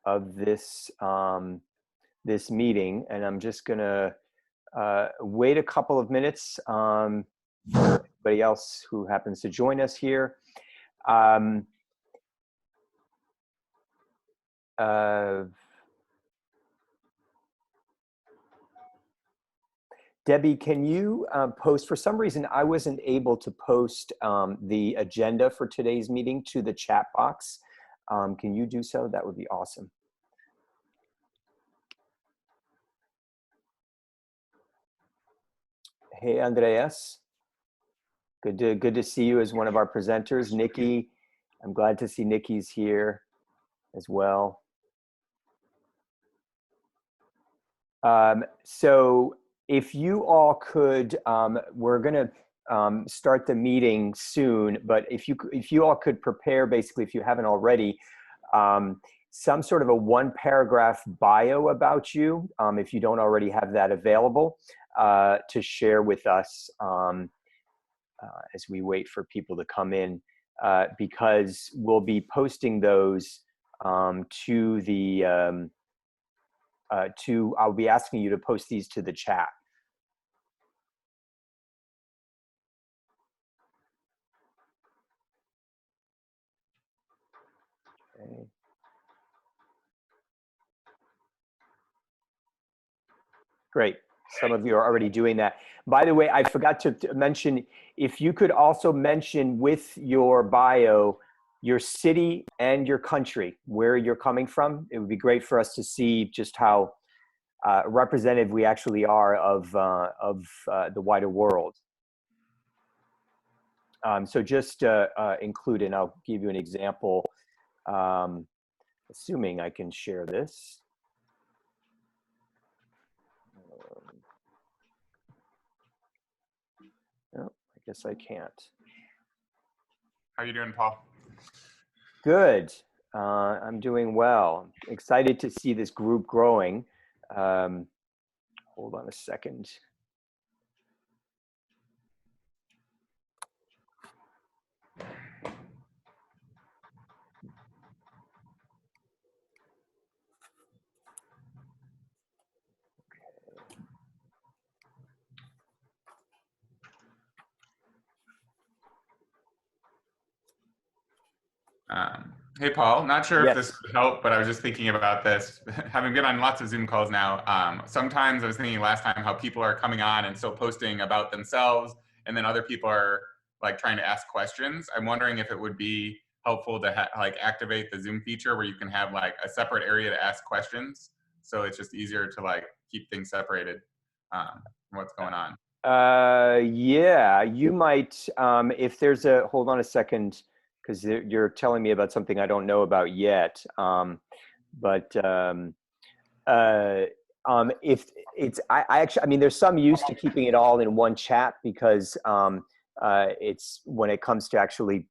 of this this meeting, and I'm just gonna wait a couple of minutes for anybody else who happens to join us here. Debbie, can you post, for some reason, I wasn't able to post the agenda for today's meeting to the chat box. Can you do so? That would be awesome. Hey, Andreas. Good to see you as one of our presenters. Nikki, I'm glad to see Nikki's here as well. So if you all could, we're gonna start the meeting soon, but if you all could prepare, basically, if you haven't already, some sort of a 1-paragraph bio about you, if you don't already have that available, to share with us as we wait for people to come in, because we'll be posting those to the, I'll be asking you to post these to the chat. Okay. Great. Some of you are already doing that. By the way, I forgot to mention, if you could also mention with your bio your city and your country, where you're coming from, it would be great for us to see just how representative we actually are of the wider world. So just include, and I'll give you an example, assuming I can share this. No, I guess I can't. How are you doing, Paul? Good. I'm doing well. Excited to see this group growing. Hold on a second. Hey, Paul, not sure if Yes. this would help, but I was just thinking about this. Having been on lots of Zoom calls now, sometimes I was thinking last time how people are coming on and still posting about themselves, and then other people are like trying to ask questions. I'm wondering if it would be helpful to like activate the Zoom feature where you can have like a separate area to ask questions. So it's just easier to like keep things separated from what's going on. Yeah, you might, if there's a, hold on a second, because you're telling me about something I don't know about yet. If it's, I actually, I mean, there's some use to keeping it all in one chat, because it's, when it comes to actually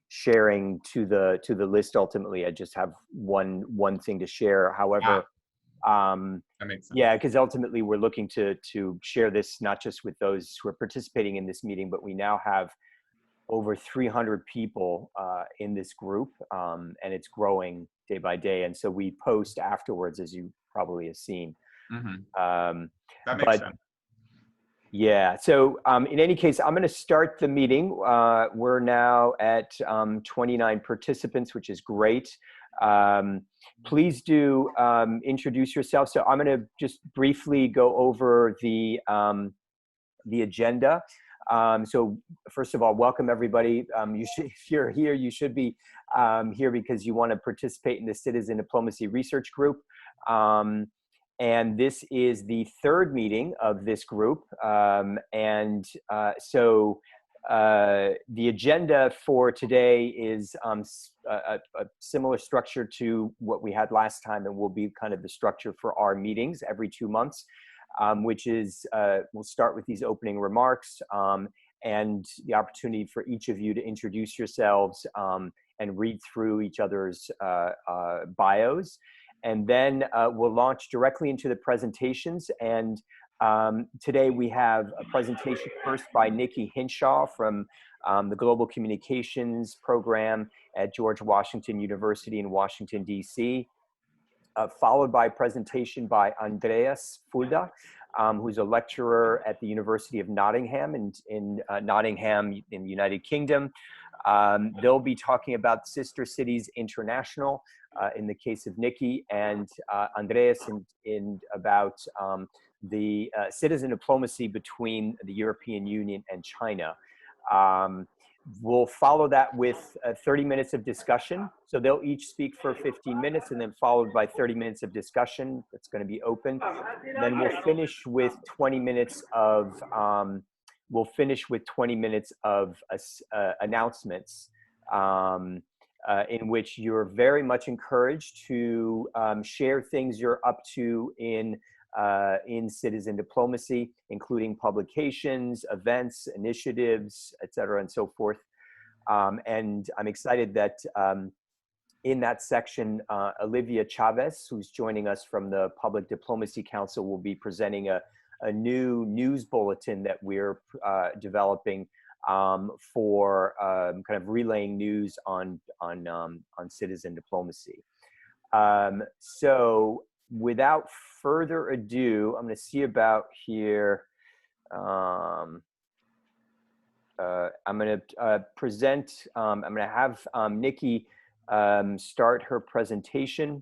sharing to the list, ultimately, I just have one thing to share. However, that makes sense. yeah, because ultimately we're looking to share this not just with those who are participating in this meeting, but we now have over 300 people in this group, and it's growing day by day. And so we post afterwards, as you probably have seen. Mm-hmm. That makes sense. Yeah, so in any case, I'm going to start the meeting. We're now at 29 participants, which is great. Please do introduce yourself. So I'm going to just briefly go over the agenda. So first of all, welcome everybody. If you're here, you should be here because you want to participate in the Citizen Diplomacy Research Group. And this is the third meeting of this group. So the agenda for today is a similar structure to what we had last time, and will be kind of the structure for our meetings every 2 months. Which is, we'll start with these opening remarks and the opportunity for each of you to introduce yourselves and read through each other's bios. And then we'll launch directly into the presentations. And Today we have a presentation first by Nikki Hinshaw from the Global Communications Program at George Washington University in Washington, D.C., followed by a presentation by Andreas Fulda, who's a lecturer at the University of Nottingham in Nottingham in the United Kingdom. They'll be talking about Sister Cities International in the case of Nikki, and Andreas about the citizen diplomacy between the European Union and China. We'll follow that with 30 minutes of discussion. So they'll each speak for 15 minutes and then followed by 30 minutes of discussion that's going to be open. Then we'll finish with 20 minutes of announcements in which you're very much encouraged to share things you're up to in citizen diplomacy, including publications, events, initiatives, et cetera, and so forth. And I'm excited that in that section, Olivia Chavez, who's joining us from the Public Diplomacy Council, will be presenting a new news bulletin that we're developing for kind of relaying news on citizen diplomacy. So without further ado, I'm going to see about here. I'm going to present, I'm going to have Nikki start her presentation.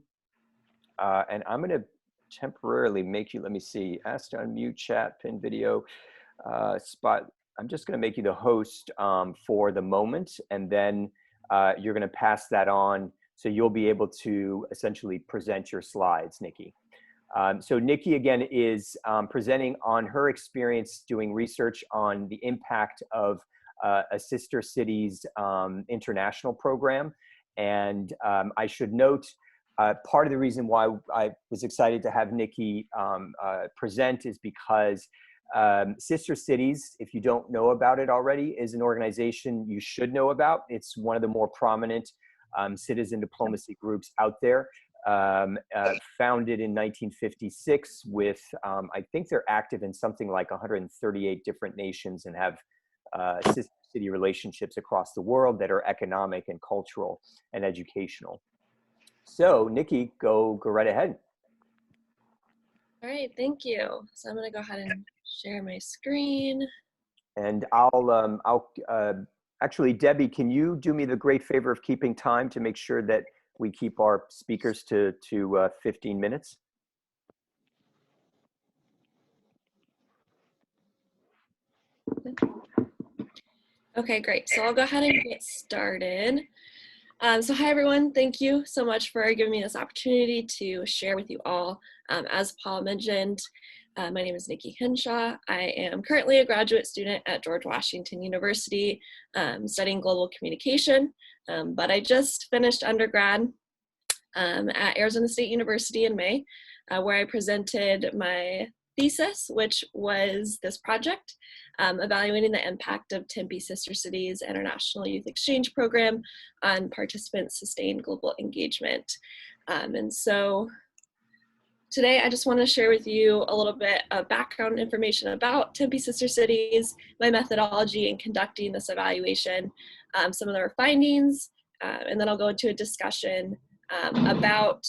And I'm going to temporarily make you, let me see, ask to unmute, chat, pin video, spot. I'm just going to make you the host for the moment, and then you're going to pass that on. So you'll be able to essentially present your slides, Nikki. So Nikki, again, is presenting on her experience doing research on the impact of a Sister Cities international program. And I should note, part of the reason why I was excited to have Nikki present is because Sister Cities, if you don't know about it already, is an organization you should know about. It's one of the more prominent citizen diplomacy groups out there, founded in 1956 with, I think they're active in something like 138 different nations and have sister city relationships across the world that are economic and cultural and educational. So Nikki, go right ahead. All right, thank you. So I'm gonna go ahead and share my screen. And actually, Debbie, can you do me the great favor of keeping time to make sure that we keep our speakers to 15 minutes? Okay, great. So I'll go ahead and get started. So hi, everyone. Thank you so much for giving me this opportunity to share with you all. As Paul mentioned, my name is Nikki Hinshaw. I am currently a graduate student at George Washington University, studying global communication, but I just finished undergrad at Arizona State University in May, where I presented my thesis, which was this project, evaluating the impact of Tempe Sister Cities International Youth Exchange Program on participants' sustained global engagement. And so today I just want to share with you a little bit of background information about Tempe Sister Cities, my methodology in conducting this evaluation, some of their findings, and then I'll go into a discussion about,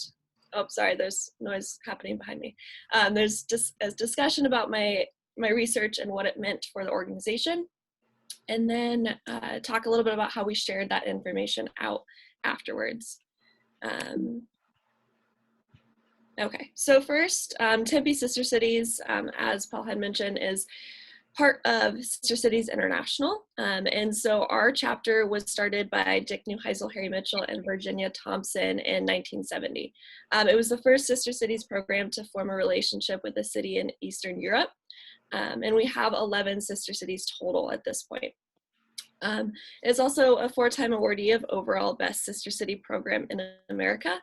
oh, sorry, there's noise happening behind me. There's just a discussion about my research and what it meant for the organization, and then talk a little bit about how we shared that information out afterwards. Okay, so first, Tempe Sister Cities, as Paul had mentioned, is part of Sister Cities International. And so our chapter was started by Dick Neuheisel, Harry Mitchell, and Virginia Thompson in 1970. It was the first Sister Cities program to form a relationship with a city in Eastern Europe. And we have 11 Sister Cities total at this point. It's also a 4-time awardee of overall Best Sister City Program in America.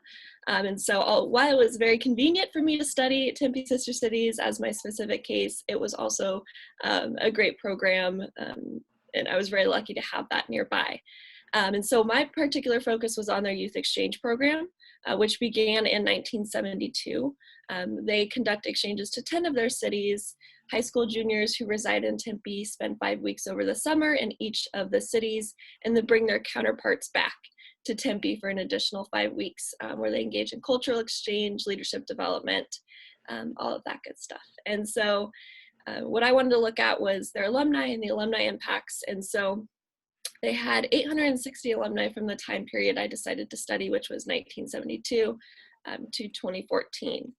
And so while it was very convenient for me to study Tempe Sister Cities as my specific case, it was also a great program, and I was very lucky to have that nearby. And so my particular focus was on their youth exchange program, which began in 1972. They conduct exchanges to 10 of their cities high school juniors who reside in Tempe spend 5 weeks over the summer in each of the cities, and then bring their counterparts back to Tempe for an additional 5 weeks, where they engage in cultural exchange, leadership development, all of that good stuff. And so what I wanted to look at was their alumni and the alumni impacts. And so they had 860 alumni from the time period I decided to study, which was 1972 to 2014.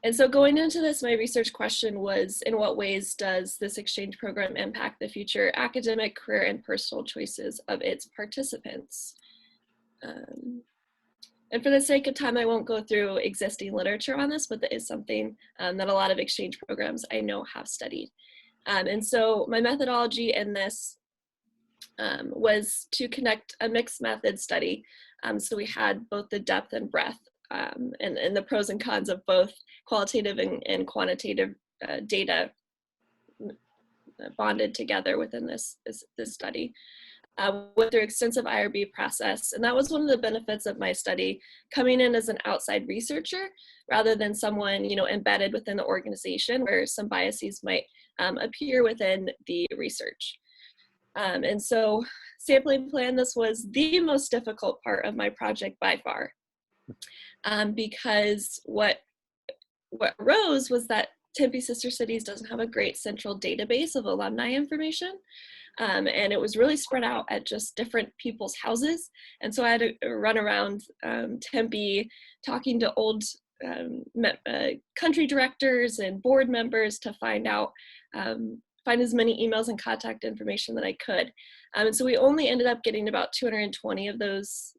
And so going into this, my research question was, in what ways does this exchange program impact the future academic, career, and personal choices of its participants? And for the sake of time, I won't go through existing literature on this, but that is something that a lot of exchange programs I know have studied. And so my methodology in this was to connect a mixed method study. So we had both the depth and breadth and the pros and cons of both qualitative and quantitative data bonded together within this study. With their extensive IRB process. And that was one of the benefits of my study, coming in as an outside researcher rather than someone, embedded within the organization where some biases might appear within the research. And so sampling plan, this was the most difficult part of my project by far, because what arose was that Tempe Sister Cities doesn't have a great central database of alumni information. And it was really spread out at just different people's houses. And so I had to run around Tempe talking to old country directors and board members to find as many emails and contact information that I could. And so we only ended up getting about 220 of those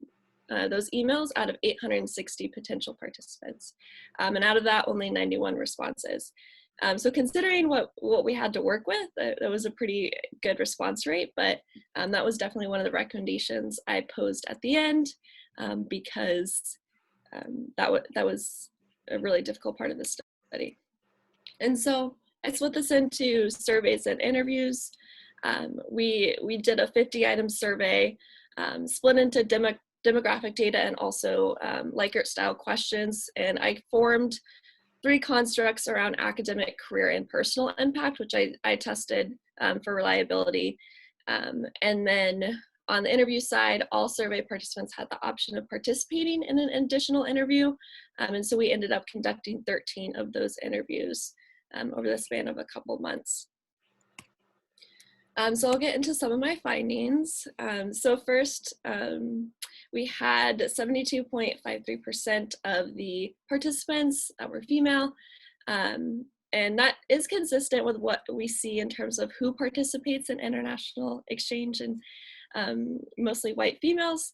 emails out of 860 potential participants. And out of that, only 91 responses. So considering what we had to work with, that was a pretty good response rate, but that was definitely one of the recommendations I posed at the end, because that was a really difficult part of the study. And so I split this into surveys and interviews. We did a 50-item survey, split into demographic data and also Likert style questions, and I formed 3 constructs around academic, career, and personal impact, which I tested for reliability. And then on the interview side, all survey participants had the option of participating in an additional interview. And so we ended up conducting 13 of those interviews over the span of a couple months. So I'll get into some of my findings. So first, we had 72.53% of the participants that were female, and that is consistent with what we see in terms of who participates in international exchange, and mostly white females,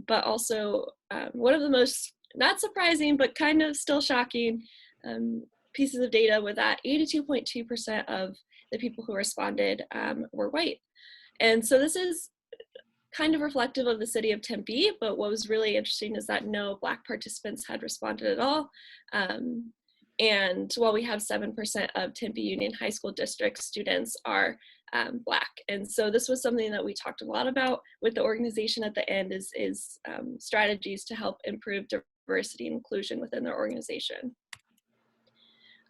but also one of the most, not surprising, but kind of still shocking pieces of data was that 82.2% of the people who responded were white. And so this is kind of reflective of the city of Tempe, but what was really interesting is that no Black participants had responded at all. And while we have 7% of Tempe Union High School District students are Black. And so this was something that we talked a lot about with the organization at the end, is strategies to help improve diversity and inclusion within their organization.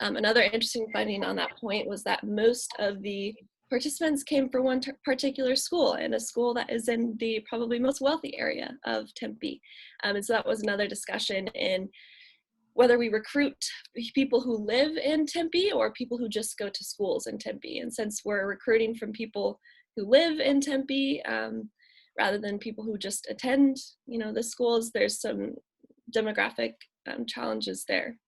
Another interesting finding on that point was that most of the participants came from one particular school, and a school that is in the probably most wealthy area of Tempe. And so that was another discussion in whether we recruit people who live in Tempe or people who just go to schools in Tempe. And since we're recruiting from people who live in Tempe, rather than people who just attend, the schools, there's some demographic challenges there.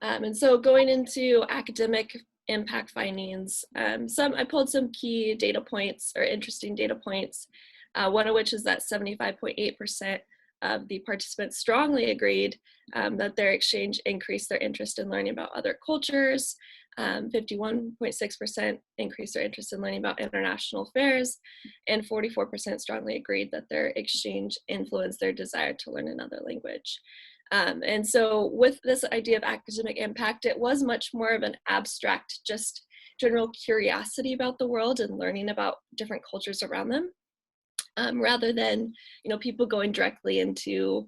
And so going into academic impact findings, I pulled some key data points or interesting data points, one of which is that 75.8% of the participants strongly agreed that their exchange increased their interest in learning about other cultures. 51.6% increased their interest in learning about international affairs, and 44% strongly agreed that their exchange influenced their desire to learn another language. And so with this idea of academic impact, it was much more of an abstract, just general curiosity about the world and learning about different cultures around them, rather than, people going directly into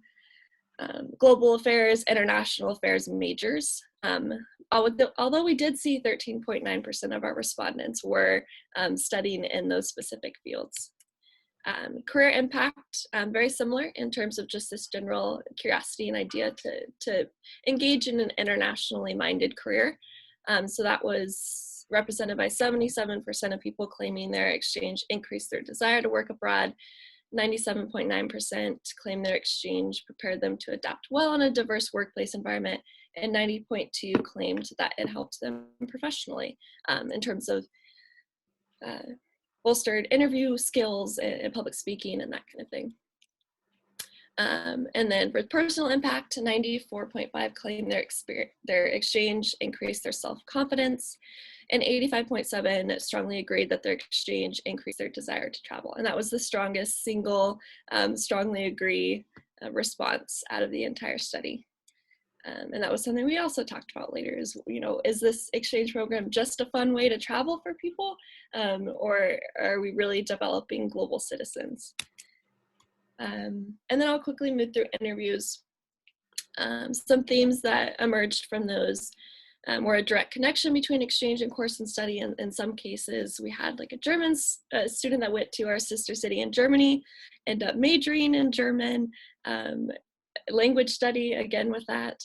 global affairs, international affairs majors. Although we did see 13.9% of our respondents were studying in those specific fields. Career impact, very similar in terms of just this general curiosity and idea to engage in an internationally minded career. So that was represented by 77% of people claiming their exchange increased their desire to work abroad. 97.9% claim their exchange prepared them to adapt well in a diverse workplace environment, and 90.2% claimed that it helped them professionally in terms of bolstered interview skills and public speaking and that kind of thing. And then for personal impact, 94.5% claim their exchange increased their self-confidence, and 85.7% strongly agreed that their exchange increased their desire to travel. And that was the strongest single strongly agree response out of the entire study. And that was something we also talked about later is, is this exchange program just a fun way to travel for people? Or are we really developing global citizens? And then I'll quickly move through interviews. Some themes that emerged from those were a direct connection between exchange and course and study. And in some cases, we had like a German student that went to our sister city in Germany, ended up majoring in German, language study, again with that,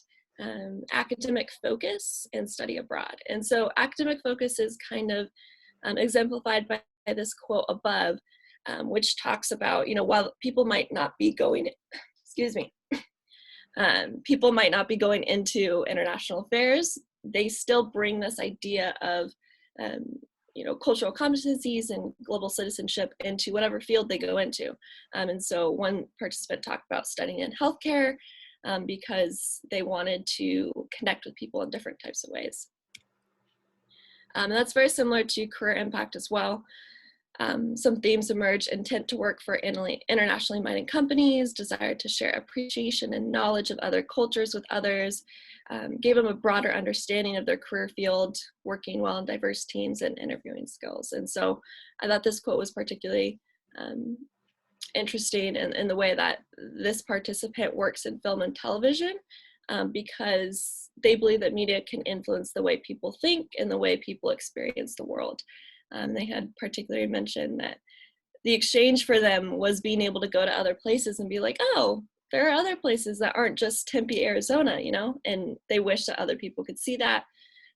academic focus, and study abroad. And so academic focus is kind of exemplified by this quote above, which talks about, while people might not be going, people might not be going into international affairs, they still bring this idea of, cultural competencies and global citizenship into whatever field they go into. And so one participant talked about studying in healthcare because they wanted to connect with people in different types of ways. And that's very similar to career impact as well. Some themes emerge: intent to work for internationally minded companies, desire to share appreciation and knowledge of other cultures with others, gave them a broader understanding of their career field, working well in diverse teams, and interviewing skills. And so I thought this quote was particularly interesting in the way that this participant works in film and television, because they believe that media can influence the way people think and the way people experience the world. They had particularly mentioned that the exchange for them was being able to go to other places and be like, oh, there are other places that aren't just Tempe, Arizona, and they wish that other people could see that.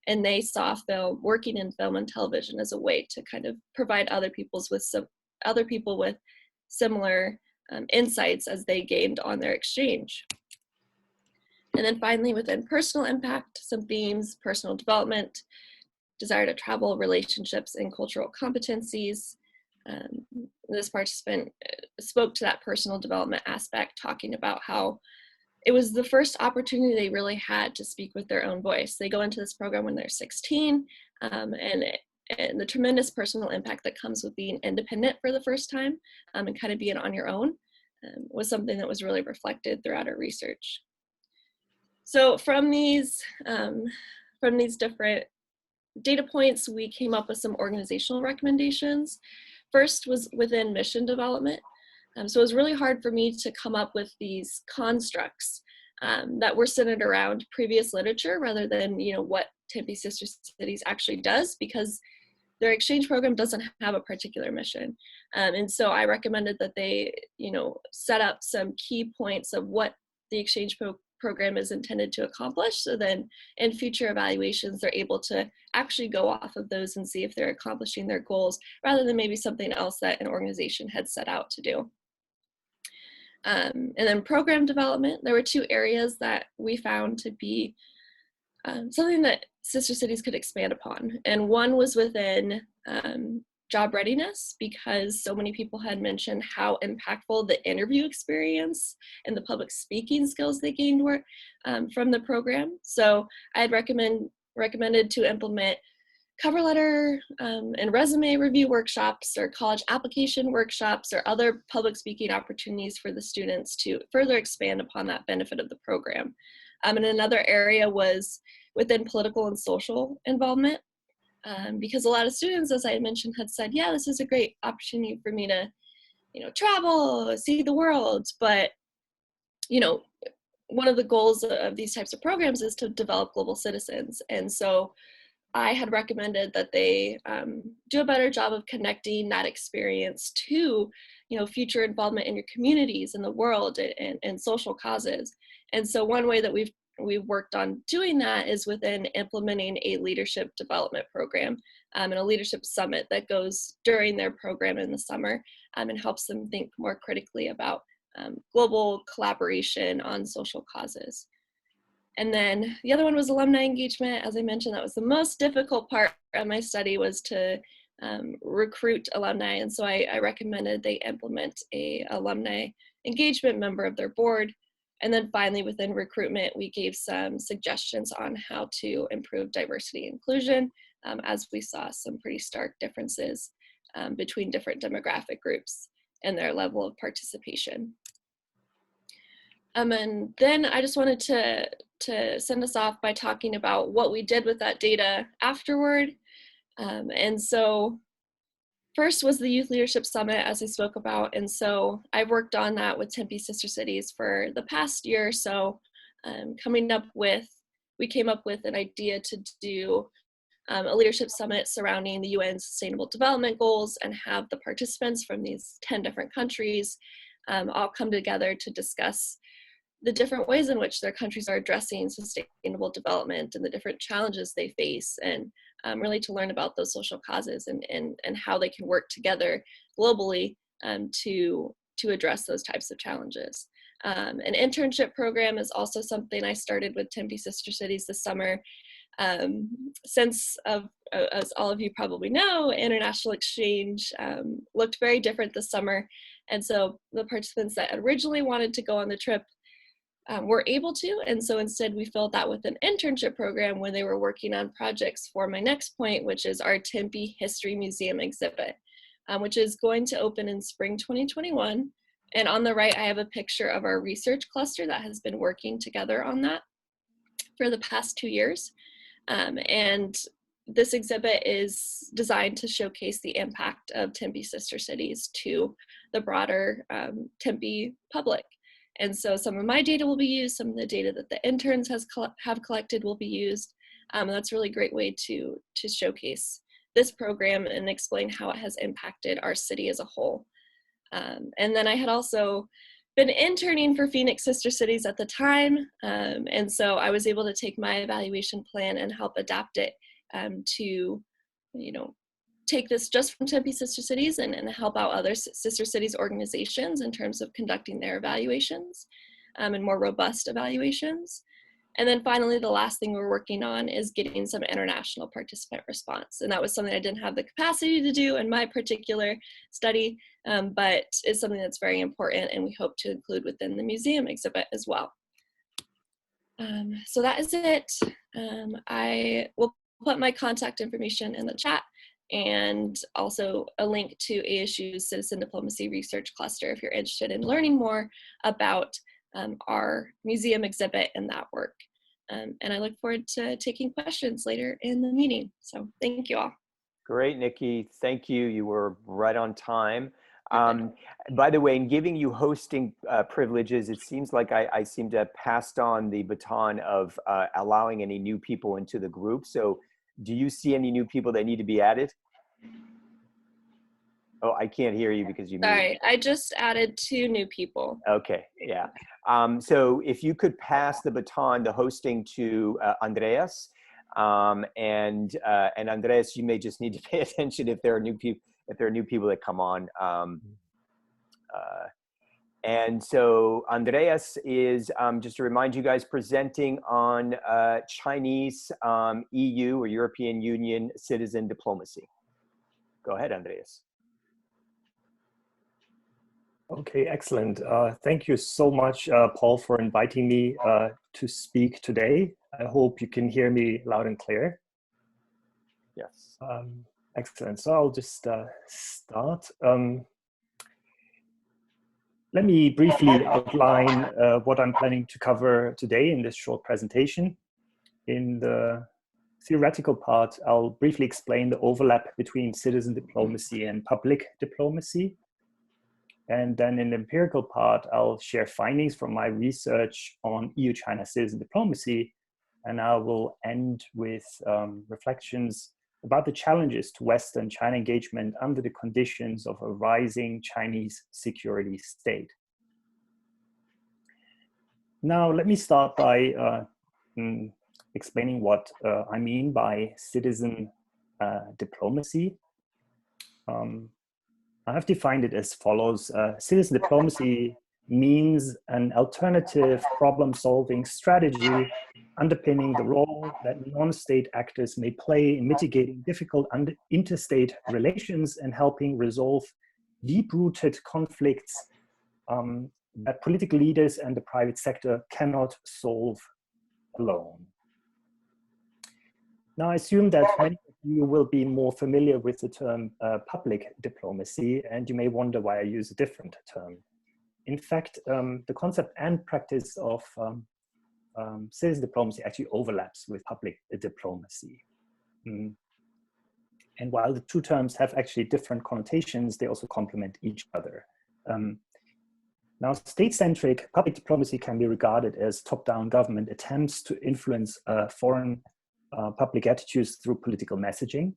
And they saw working in film and television as a way to kind of provide other people with similar insights as they gained on their exchange. And then finally, within personal impact, some themes: personal development, desire to travel, relationships, and cultural competencies. This participant spoke to that personal development aspect, talking about how it was the first opportunity they really had to speak with their own voice. They go into this program when they're 16, and the tremendous personal impact that comes with being independent for the first time and kind of being on your own was something that was really reflected throughout our research. So from these different data points, we came up with some organizational recommendations. First was within mission development. So it was really hard for me to come up with these constructs that were centered around previous literature rather than what Tempe Sister Cities actually does, because their exchange program doesn't have a particular mission. And so I recommended that they set up some key points of what the exchange program is intended to accomplish, so then in future evaluations they're able to actually go off of those and see if they're accomplishing their goals rather than maybe something else that an organization had set out to do. And then program development, there were two areas that we found to be something that sister cities could expand upon, and one was within job readiness, because so many people had mentioned how impactful the interview experience and the public speaking skills they gained were from the program. So I had recommended to implement cover letter and resume review workshops, or college application workshops, or other public speaking opportunities for the students to further expand upon that benefit of the program. And another area was within political and social involvement. Because a lot of students, as I had mentioned, had said, yeah, this is a great opportunity for me to, travel, see the world, but, one of the goals of these types of programs is to develop global citizens. And so I had recommended that they do a better job of connecting that experience to, future involvement in your communities, in the world, and social causes. And so one way that we've worked on doing that is within implementing a leadership development program and a leadership summit that goes during their program in the summer and helps them think more critically about global collaboration on social causes. And then the other one was alumni engagement. As I mentioned, that was the most difficult part of my study, was to recruit alumni. And so I recommended they implement a alumni engagement member of their board. And then finally, within recruitment, we gave some suggestions on how to improve diversity and inclusion, as we saw some pretty stark differences between different demographic groups and their level of participation. And then I just wanted to send us off by talking about what we did with that data afterward. And so first was the Youth Leadership Summit, as I spoke about. And so I've worked on that with Tempe Sister Cities for the past year or so, we came up with an idea to do a leadership summit surrounding the UN Sustainable Development Goals and have the participants from these 10 different countries all come together to discuss the different ways in which their countries are addressing sustainable development and the different challenges they face, and really to learn about those social causes and how they can work together globally to address those types of challenges. An internship program is also something I started with Tempe Sister Cities this summer. Since, as all of you probably know, international exchange looked very different this summer. And so the participants that originally wanted to go on the trip were able to, and so instead we filled that with an internship program when they were working on projects for my next point, which is our Tempe History Museum exhibit, which is going to open in spring 2021. And on the right, I have a picture of our research cluster that has been working together on that for the past 2 years. And this exhibit is designed to showcase the impact of Tempe Sister Cities to the broader Tempe public. And so some of my data will be used, some of the data that the interns have collected will be used. And that's a really great way to showcase this program and explain how it has impacted our city as a whole. And then I had also been interning for Phoenix Sister Cities at the time. And so I was able to take my evaluation plan and help adapt it to, take this just from Tempe Sister Cities and help out other Sister Cities organizations in terms of conducting their evaluations and more robust evaluations. And then finally, the last thing we're working on is getting some international participant response. And that was something I didn't have the capacity to do in my particular study, but it's something that's very important and we hope to include within the museum exhibit as well. So that is it. I will put my contact information in the chat, and also a link to ASU's Citizen Diplomacy Research Cluster if you're interested in learning more about our museum exhibit and that work. And I look forward to taking questions later in the meeting. So thank you all. Great, Nikki. Thank you. You were right on time. By the way, in giving you hosting privileges, it seems like I seem to have passed on the baton of allowing any new people into the group. So do you see any new people that need to be added? Oh, I can't hear you because you muted. Sorry, I just added 2 new people. Okay, yeah. So if you could pass the baton, the hosting to Andreas, and Andreas, you may just need to pay attention if there are new people that come on. And so Andreas is, just to remind you guys, presenting on Chinese EU or European Union citizen diplomacy. Go ahead, Andreas. Okay, excellent. Thank you so much, Paul, for inviting me to speak today. I hope you can hear me loud and clear. Yes. Excellent. So I'll just start. Let me briefly outline what I'm planning to cover today in this short presentation. In the theoretical part, I'll briefly explain the overlap between citizen diplomacy and public diplomacy. And then in the empirical part, I'll share findings from my research on EU-China citizen diplomacy. And I will end with reflections about the challenges to Western China engagement under the conditions of a rising Chinese security state. Now, let me start by explaining what I mean by citizen diplomacy. I have defined it as follows. Citizen diplomacy means an alternative problem-solving strategy underpinning the role that non-state actors may play in mitigating difficult interstate relations and helping resolve deep-rooted conflicts that political leaders and the private sector cannot solve alone. Now, I assume that many of you will be more familiar with the term public diplomacy, and you may wonder why I use a different term. In fact, the concept and practice of citizen diplomacy actually overlaps with public diplomacy. And while the two terms have actually different connotations, they also complement each other. Now, state-centric public diplomacy can be regarded as top-down government attempts to influence foreign public attitudes through political messaging.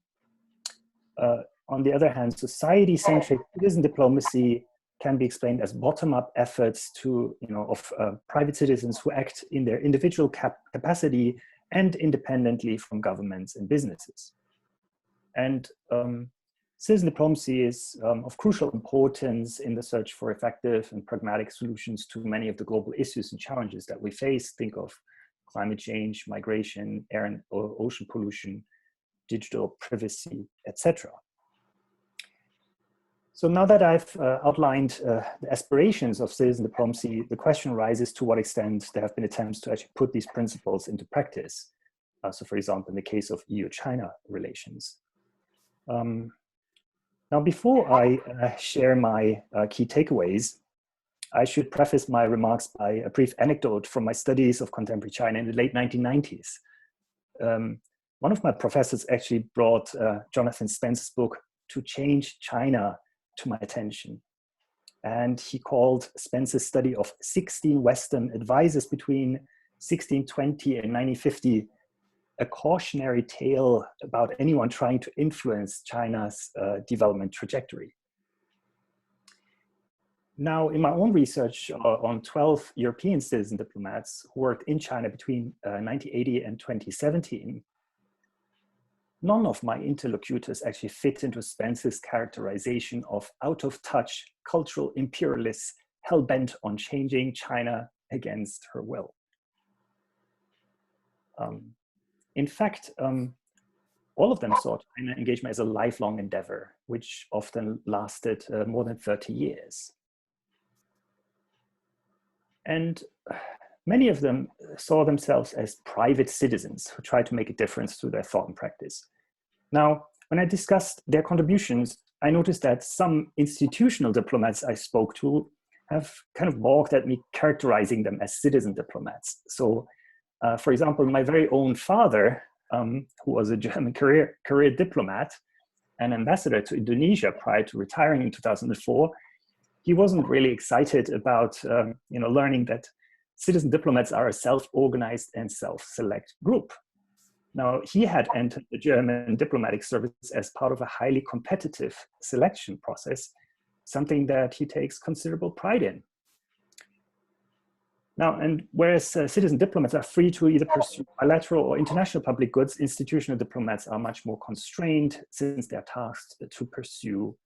On the other hand, society-centric citizen diplomacy can be explained as bottom-up efforts to, of private citizens who act in their individual capacity and independently from governments and businesses. And citizen diplomacy is of crucial importance in the search for effective and pragmatic solutions to many of the global issues and challenges that we face. Think of climate change, migration, air and ocean pollution, digital privacy, etc. So now that I've outlined the aspirations of citizen diplomacy, the question arises to what extent there have been attempts to actually put these principles into practice. So for example, in the case of EU-China relations. Now, before I share my key takeaways, I should preface my remarks by a brief anecdote from my studies of contemporary China in the late 1990s. One of my professors actually brought Jonathan Spencer's book, To Change China, to my attention. And he called Spencer's study of 16 Western advisors between 1620 and 1950 a cautionary tale about anyone trying to influence China's development trajectory. Now, in my own research on 12 European citizen diplomats who worked in China between 1980 and 2017, none of my interlocutors actually fit into Spencer's characterization of out-of-touch cultural imperialists hell-bent on changing China against her will. In fact, all of them saw China engagement as a lifelong endeavor, which often lasted more than 30 years. And many of them saw themselves as private citizens who tried to make a difference through their thought and practice. Now, when I discussed their contributions, I noticed that some institutional diplomats I spoke to have kind of balked at me characterizing them as citizen diplomats. So, for example, my very own father, who was a German career diplomat and ambassador to Indonesia prior to retiring in 2004, he wasn't really excited about learning that citizen diplomats are a self-organized and self-select group. Now, he had entered the German diplomatic service as part of a highly competitive selection process, something that he takes considerable pride in. Now, and whereas citizen diplomats are free to either pursue bilateral or international public goods, institutional diplomats are much more constrained since they're tasked to pursue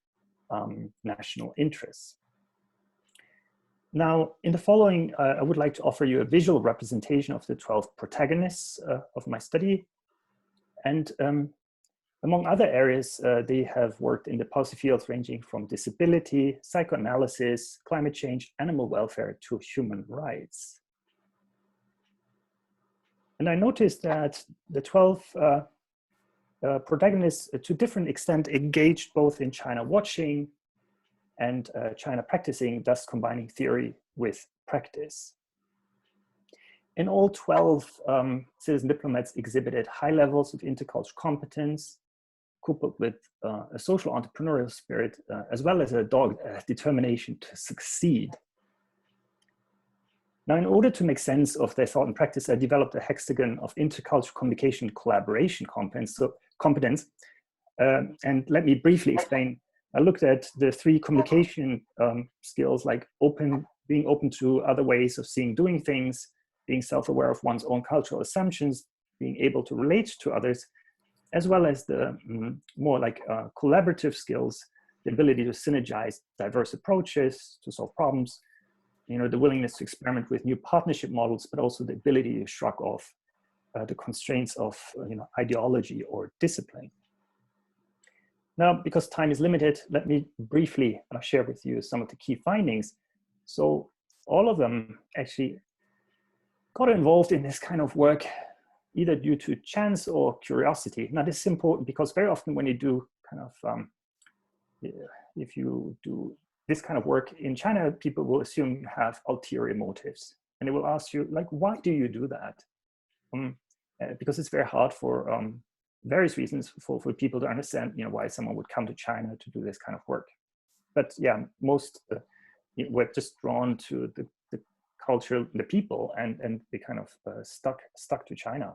national interests. Now, in the following, I would like to offer you a visual representation of the 12 protagonists of my study. And among other areas, they have worked in the policy fields ranging from disability, psychoanalysis, climate change, animal welfare to human rights. And I noticed that the 12 protagonists, to different extent, engaged both in China watching and China practicing, thus combining theory with practice. In all 12, citizen diplomats exhibited high levels of intercultural competence, coupled with a social entrepreneurial spirit, as well as a dogged determination to succeed. Now, in order to make sense of their thought and practice, I developed a hexagon of intercultural communication collaboration competence. And let me briefly explain. I looked at the 3 communication skills, like being open to other ways of doing things, being self-aware of one's own cultural assumptions, being able to relate to others, as well as the more like collaborative skills, the ability to synergize diverse approaches to solve problems, the willingness to experiment with new partnership models, but also the ability to shrug off the constraints of ideology or discipline. Now, because time is limited, let me briefly share with you some of the key findings. So all of them actually got involved in this kind of work, either due to chance or curiosity. Now, this is important because very often when you do if you do this kind of work in China, people will assume you have ulterior motives. And they will ask you, like, why do you do that? Because it's very hard for various reasons for people to understand, why someone would come to China to do this kind of work. But yeah, most were just drawn to the culture, the people, and they kind of stuck to China.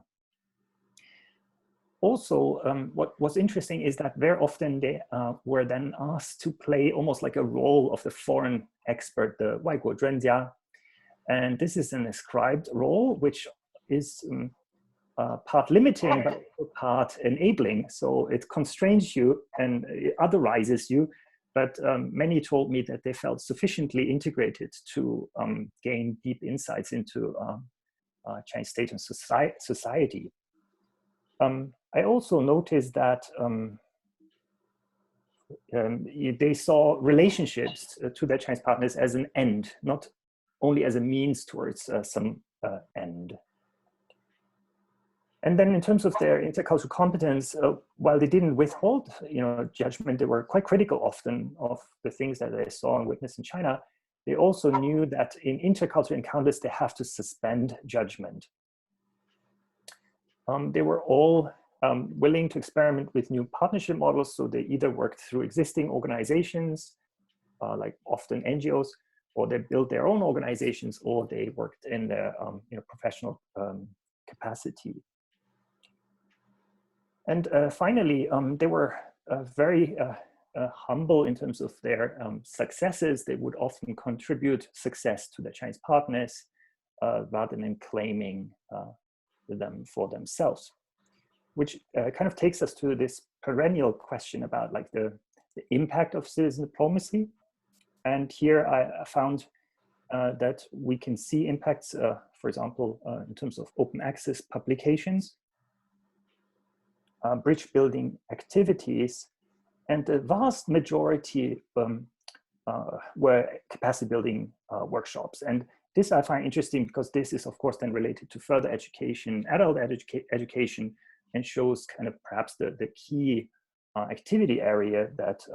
Also, what was interesting is that very often they were then asked to play almost like a role of the foreign expert, the 外国专家. And this is an ascribed role, which is part limiting, but part enabling. So it constrains you and it otherizes you. But many told me that they felt sufficiently integrated to gain deep insights into Chinese state and society. I also noticed that they saw relationships to their Chinese partners as an end, not only as a means towards some end. And then in terms of their intercultural competence, while they didn't withhold judgment, they were quite critical often of the things that they saw and witnessed in China. They also knew that in intercultural encounters, they have to suspend judgment. They were all willing to experiment with new partnership models. So they either worked through existing organizations, like often NGOs, or they built their own organizations, or they worked in their professional capacity. And finally, they were very humble in terms of their successes. They would often contribute success to their Chinese partners rather than claiming them for themselves, which kind of takes us to this perennial question about like the impact of citizen diplomacy. And here I found that we can see impacts, for example, in terms of open access publications, bridge building activities, and the vast majority were capacity building workshops. And this I find interesting because this is, of course, then related to further education, adult education, and shows kind of perhaps the key activity area that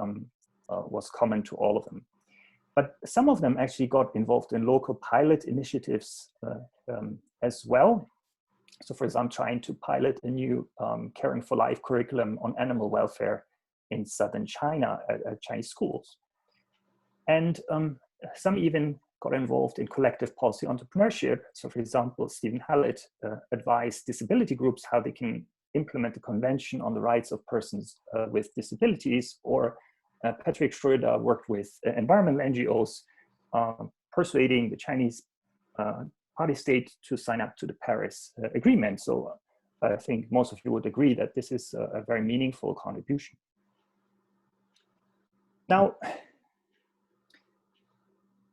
was common to all of them. But some of them actually got involved in local pilot initiatives as well. So for example, trying to pilot a new Caring for Life curriculum on animal welfare in southern China at Chinese schools. And some even got involved in collective policy entrepreneurship. So for example, Stephen Hallett advised disability groups how they can implement the Convention on the Rights of Persons with Disabilities, or Patrick Schroeder worked with environmental NGOs, persuading the Chinese party state to sign up to the Paris Agreement. So I think most of you would agree that this is a very meaningful contribution. Now,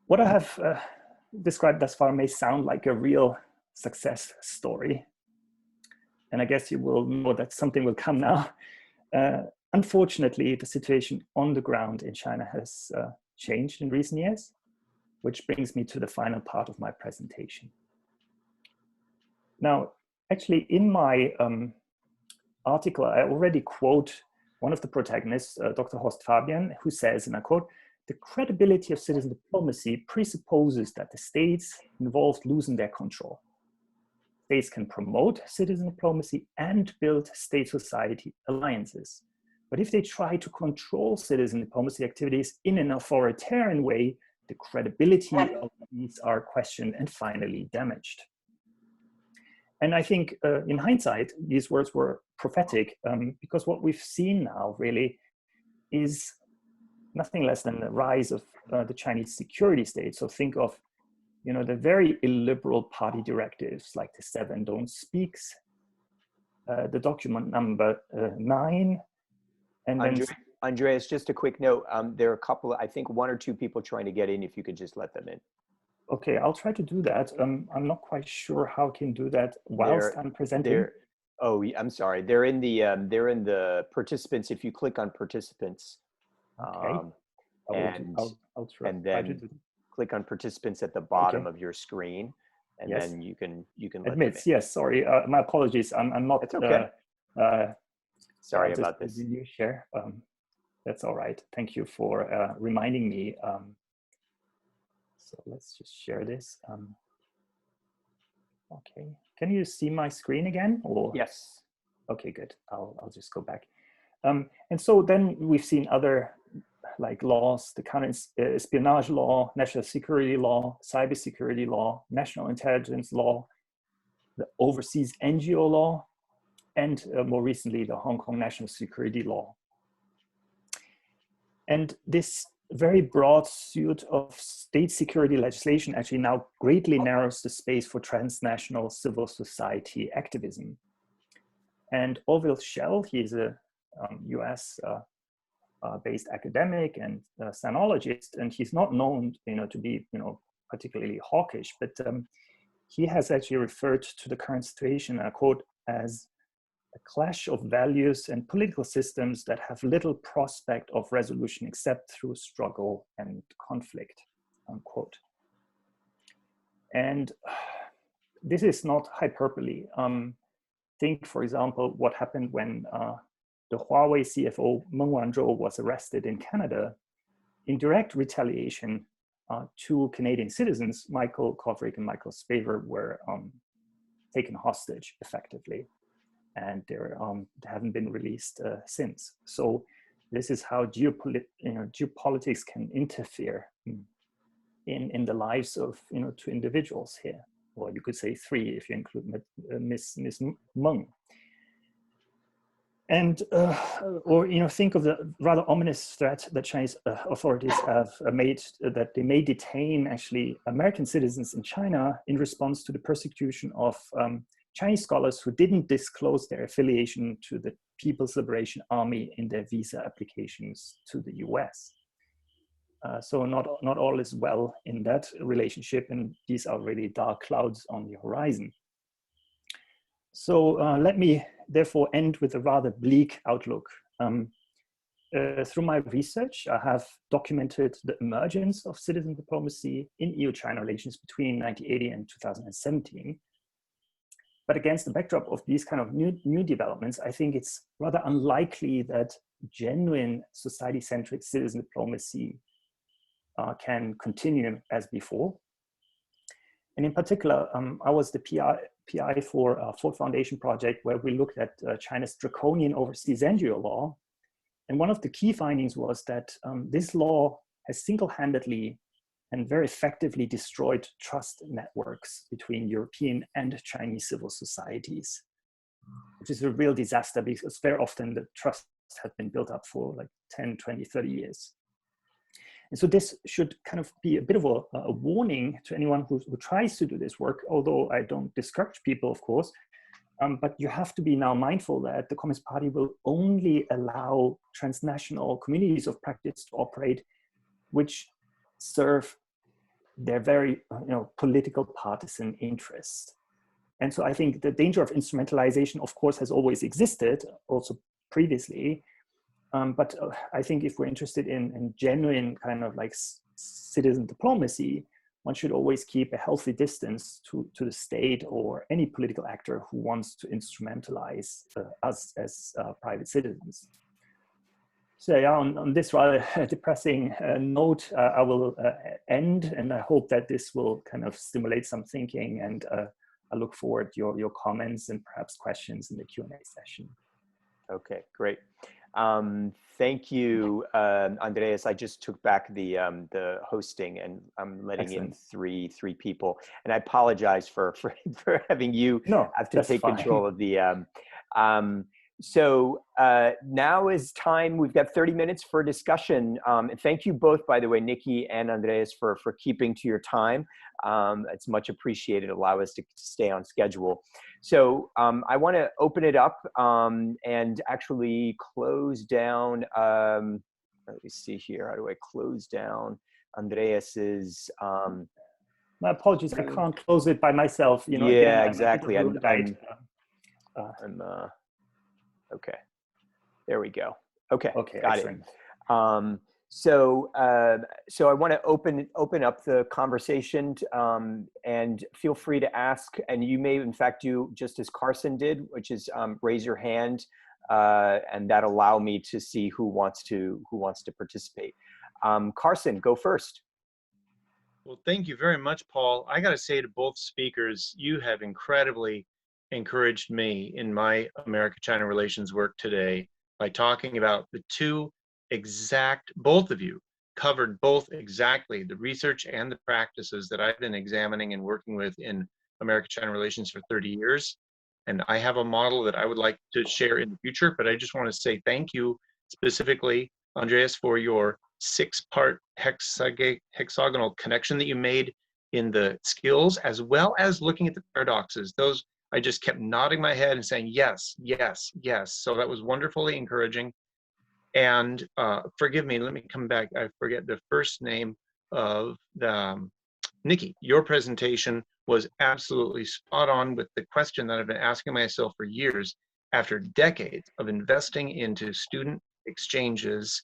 what I have described thus far may sound like a real success story. And I guess you will know that something will come now. Unfortunately, the situation on the ground in China has changed in recent years, which brings me to the final part of my presentation. Now, actually, in my article, I already quote one of the protagonists, Dr. Horst Fabian, who says, and I quote, "The credibility of citizen diplomacy presupposes that the states involved loosen their control. States can promote citizen diplomacy and build state-society alliances, But if they try to control citizen diplomacy activities in an authoritarian way, the credibility of these are questioned and finally damaged. And I think in hindsight, these words were prophetic because what we've seen now really is nothing less than the rise of the Chinese security state. So think of, the very illiberal party directives like the 7 Don't Speaks, the document number 9, and then Andreas, just a quick note. There are a couple, I think 1 or 2 people trying to get in. If you could just let them in. Okay, I'll try to do that. I'm not quite sure how I can do that whilst I'm presenting. Oh, I'm sorry. They're in the participants. If you click on participants, okay, I'll try. And then click on participants at the bottom of your screen, and yes. then you can let admits. them in. Yes, sorry. My apologies. I'm not. It's okay. Sorry about this. Did you share? That's all right. Thank you for reminding me. So let's just share this. Okay. Can you see my screen again? Or yes. Okay, good. I'll just go back. And so then we've seen other like laws, the counter-espionage law, national security law, cybersecurity law, national intelligence law, the overseas NGO law, and more recently, the Hong Kong national security law. And this very broad suite of state security legislation actually now greatly narrows the space for transnational civil society activism. And Orville Schell, he is a US based academic and sinologist, and he's not known, to be, particularly hawkish, but he has actually referred to the current situation, I quote, as a clash of values and political systems that have little prospect of resolution except through struggle and conflict, unquote. And this is not hyperbole. Think, for example, what happened when the Huawei CFO Meng Wanzhou was arrested in Canada in direct retaliation. 2 Canadian citizens, Michael Kovrig and Michael Spavor, were taken hostage effectively, and they haven't been released since. So this is how geopolitics can interfere in the lives of 2 individuals here, or you could say 3 if you include Miss Meng. And, or, think of the rather ominous threat that Chinese authorities have made, that they may detain actually American citizens in China in response to the persecution of Chinese scholars who didn't disclose their affiliation to the People's Liberation Army in their visa applications to the US. So not all is well in that relationship, and these are really dark clouds on the horizon. So let me therefore end with a rather bleak outlook. Through my research, I have documented the emergence of citizen diplomacy in EU-China relations between 1980 and 2017. But against the backdrop of these kind of new developments, I think it's rather unlikely that genuine society-centric citizen diplomacy can continue as before. And in particular, I was the PI for a Ford Foundation project where we looked at China's draconian overseas NGO law. And one of the key findings was that this law has single-handedly and very effectively destroyed trust networks between European and Chinese civil societies, which is a real disaster because very often the trust has been built up for like 10, 20, 30 years. And so this should kind of be a bit of a warning to anyone who tries to do this work, although I don't discourage people, of course. But you have to be now mindful that the Communist Party will only allow transnational communities of practice to operate, which serve their very political partisan interests. And so I think the danger of instrumentalization, of course, has always existed, also previously. But I think if we're interested in genuine kind of like citizen diplomacy, one should always keep a healthy distance to the state or any political actor who wants to instrumentalize us as private citizens. So yeah, on this rather depressing note, I will end, and I hope that this will kind of stimulate some thinking, and I look forward to your comments and perhaps questions in the Q&A session. Okay, great. Thank you, Andreas. I just took back the hosting, and I'm letting in Excellent. three people. And I apologize for for having you No, have to that's take fine. control of the. So now is time. We've got 30 minutes for discussion. And thank you both, by the way, Nikki and Andreas, for keeping to your time. It's much appreciated. Allow us to stay on schedule. So I want to open it up and actually close down. Let me see here. How do I close down Andreas's? My apologies, I can't close it by myself. You know, again, Yeah, I'm exactly. a bit of I'm okay. There we go. Okay, okay, got excellent. it. So I want to open up the conversation, and feel free to ask. And you may, in fact, do just as Carson did, which is raise your hand, and that allow me to see who wants to participate. Carson, go first. Well, thank you very much, Paul. I got to say to both speakers, you have incredibly encouraged me in my America-China relations work today by talking about the both of you covered both exactly the research and the practices that I've been examining and working with in America-China relations for 30 years. And I have a model that I would like to share in the future, but I just want to say thank you specifically, Andreas, for your 6-part hexagonal connection that you made in the skills, as well as looking at the paradoxes. Those, I just kept nodding my head and saying, yes, yes, yes. So that was wonderfully encouraging. And forgive me, let me come back. I forget the first name of the, Nikki, your presentation was absolutely spot on with the question that I've been asking myself for years after decades of investing into student exchanges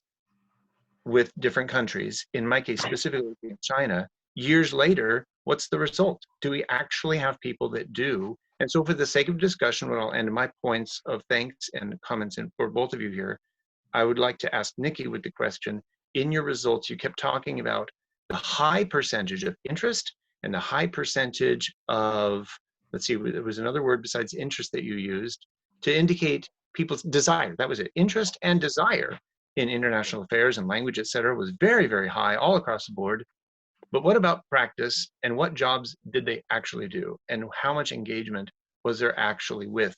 with different countries, in my case specifically in China. Years later, what's the result? Do we actually have people that do? And so for the sake of discussion, what I'll end my points of thanks and comments in for both of you here, I would like to ask Nikki with the question, in your results, you kept talking about the high percentage of interest and the high percentage of, let's see, there was another word besides interest that you used to indicate people's desire. That was it. Interest and desire in international affairs and language, et cetera, was very, very high all across the board. But what about practice, and what jobs did they actually do? And how much engagement was there actually with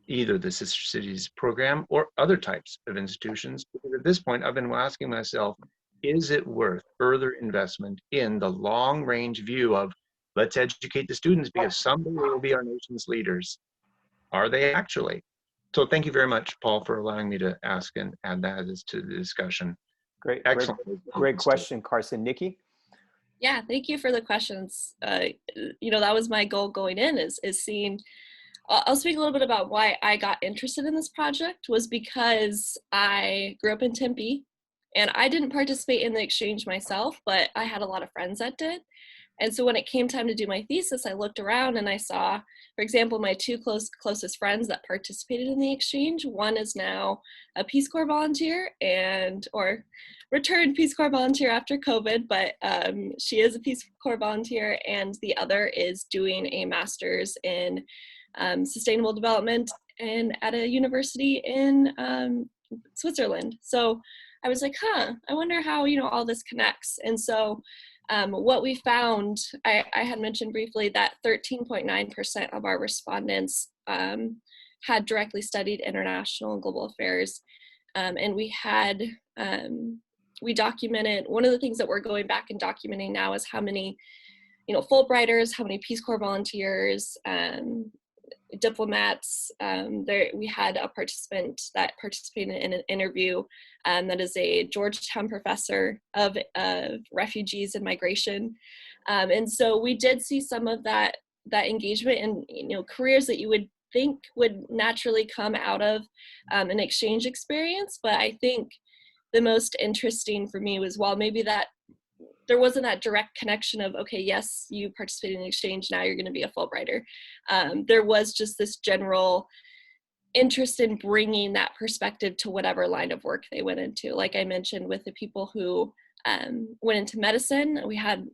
either the Sister Cities program or other types of institutions? Because at this point, I've been asking myself, is it worth further investment in the long range view of let's educate the students because someday they will be our nation's leaders? Are they actually? So thank you very much, Paul, for allowing me to ask and add that to the discussion. Great, Excellent. great question, Carson. Nikki? Yeah, thank you for the questions. You know, that was my goal going in, is seeing. I'll speak a little bit about why I got interested in this project. Was because I grew up in Tempe, and I didn't participate in the exchange myself, but I had a lot of friends that did. And so when it came time to do my thesis, I looked around and I saw, for example, my two closest friends that participated in the exchange. One is now a Peace Corps volunteer or returned Peace Corps volunteer after COVID, but she is a Peace Corps volunteer, and the other is doing a master's in sustainable development and at a university in Switzerland. So I was like, I wonder how, you know, all this connects. And so what we found, I had mentioned briefly that 13.9% of our respondents had directly studied international and global affairs. And we had, we documented, one of the things that we're going back and documenting now is how many, you know, Fulbrighters, how many Peace Corps volunteers, diplomats. We had a participant that participated in an interview that is a Georgetown professor of refugees and migration. And so we did see some of that engagement and, you know, careers that you would think would naturally come out of an exchange experience. But I think the most interesting for me was, while maybe that there wasn't that direct connection of, okay, yes, you participated in the exchange, now you're going to be a Fulbrighter. There was just this general interest in bringing that perspective to whatever line of work they went into. Like I mentioned, with the people who went into medicine, we had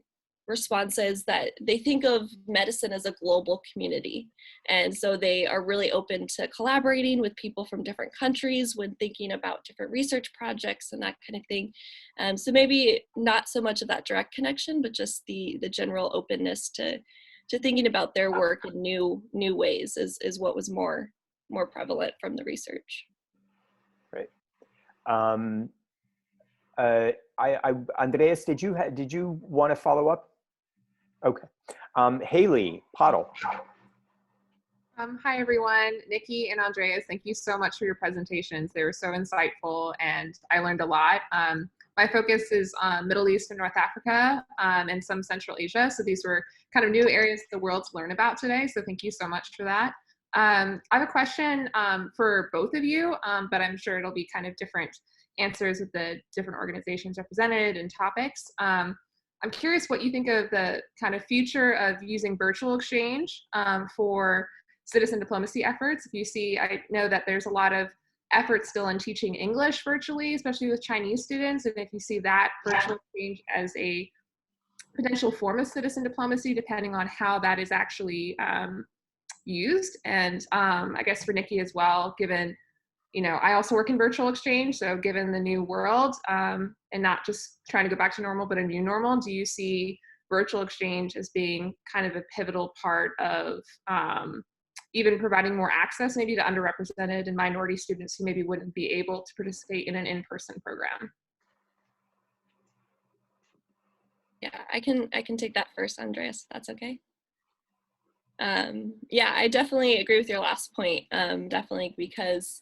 responses that they think of medicine as a global community. And so they are really open to collaborating with people from different countries when thinking about different research projects and that kind of thing. So maybe not so much of that direct connection, but just the general openness to thinking about their work in new ways is what was more prevalent from the research. Right. Andreas, did you want to follow up? Okay. Haley Pottle. Hi, everyone. Nikki and Andreas, thank you so much for your presentations. They were so insightful, and I learned a lot. My focus is Middle East and North Africa and some Central Asia. So these were kind of new areas of the world to learn about today. So thank you so much for that. I have a question for both of you, but I'm sure it'll be kind of different answers with the different organizations represented and topics. I'm curious what you think of the kind of future of using virtual exchange for citizen diplomacy efforts. If you see, I know that there's a lot of effort still in teaching English virtually, especially with Chinese students. And if you see that virtual exchange as a potential form of citizen diplomacy, depending on how that is actually used. And I guess for Nikki as well, given, I also work in virtual exchange. So given the new world and not just trying to go back to normal, but a new normal, do you see virtual exchange as being kind of a pivotal part of even providing more access maybe to underrepresented and minority students who maybe wouldn't be able to participate in an in-person program? Yeah, I can take that first, Andreas, if that's okay. Yeah, I definitely agree with your last point, definitely, because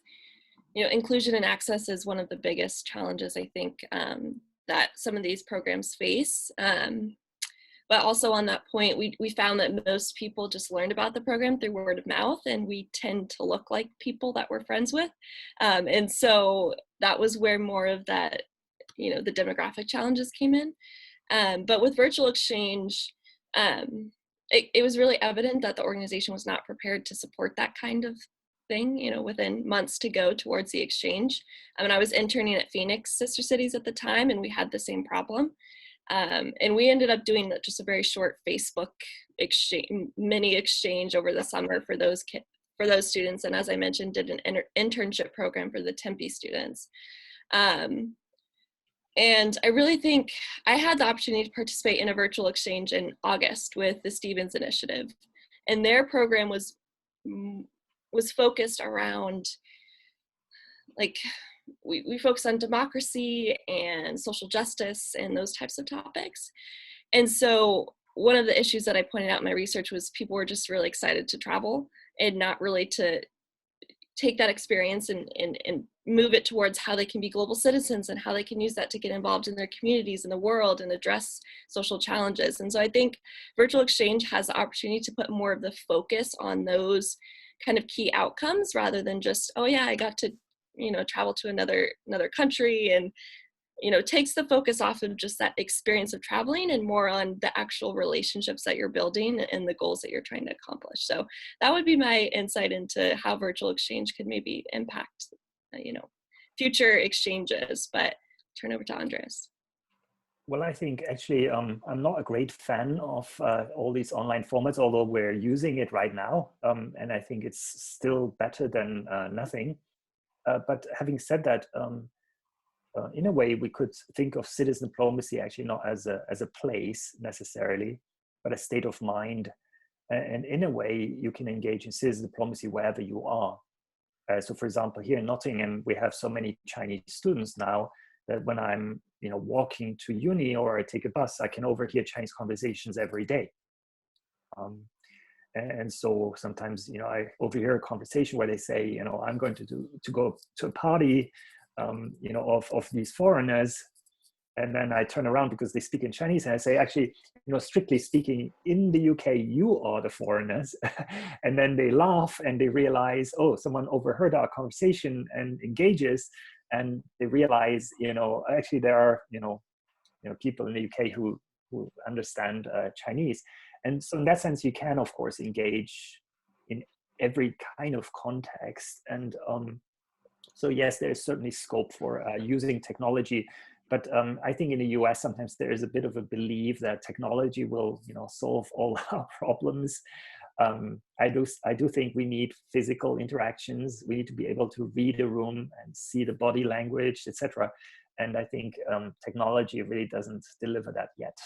inclusion and access is one of the biggest challenges, I think, that some of these programs face. But also on that point, we found that most people just learned about the program through word of mouth, and we tend to look like people that we're friends with. And so that was where more of that, the demographic challenges came in. But with virtual exchange, it was really evident that the organization was not prepared to support that kind of thing, within months to go towards the exchange. I mean, I was interning at Phoenix Sister Cities at the time, and we had the same problem. And we ended up doing just a very short Facebook mini exchange over the summer for those students. And as I mentioned, did an internship program for the Tempe students. And I really think I had the opportunity to participate in a virtual exchange in August with the Stevens Initiative. And their program was focused around, like, we focus on democracy and social justice and those types of topics. And so one of the issues that I pointed out in my research was people were just really excited to travel and not really to take that experience and move it towards how they can be global citizens and how they can use that to get involved in their communities and the world and address social challenges. And so I think virtual exchange has the opportunity to put more of the focus on those kind of key outcomes rather than just, oh yeah, I got to travel to another country, and takes the focus off of just that experience of traveling and more on the actual relationships that you're building and the goals that you're trying to accomplish. So that would be my insight into how virtual exchange could maybe impact future exchanges. But turn over to Andreas. Well, I think actually I'm not a great fan of all these online formats, although we're using it right now. And I think it's still better than nothing. But having said that, in a way, we could think of citizen diplomacy actually not as a place necessarily, but a state of mind. And in a way, you can engage in citizen diplomacy wherever you are. So for example, here in Nottingham, we have so many Chinese students now that when I'm walking to uni or I take a bus, I can overhear Chinese conversations every day. And so sometimes, I overhear a conversation where they say, I'm going to go to a party, of these foreigners. And then I turn around because they speak in Chinese and I say, actually, strictly speaking, in the UK, you are the foreigners. And then they laugh and they realize, oh, someone overheard our conversation and engages. And they realize, actually there are, people in the UK who understand Chinese. And so in that sense, you can, of course, engage in every kind of context. And so yes, there is certainly scope for using technology, But I think in the US, sometimes there is a bit of a belief that technology will, solve all our problems. I do think we need physical interactions. We need to be able to read a room and see the body language, etc. And I think technology really doesn't deliver that yet.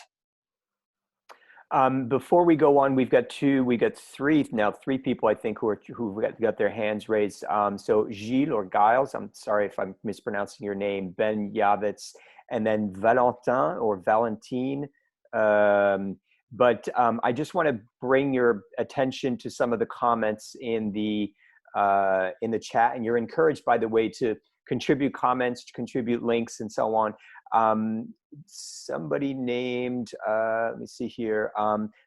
Before we go on, we got three people I think who've got their hands raised. So Gilles or Giles, I'm sorry if I'm mispronouncing your name, Ben Yavitz, and then Valentin or Valentine. But I just want to bring your attention to some of the comments in the chat, and you're encouraged, by the way, to contribute comments, to contribute links, and so on. Somebody named, let me see here,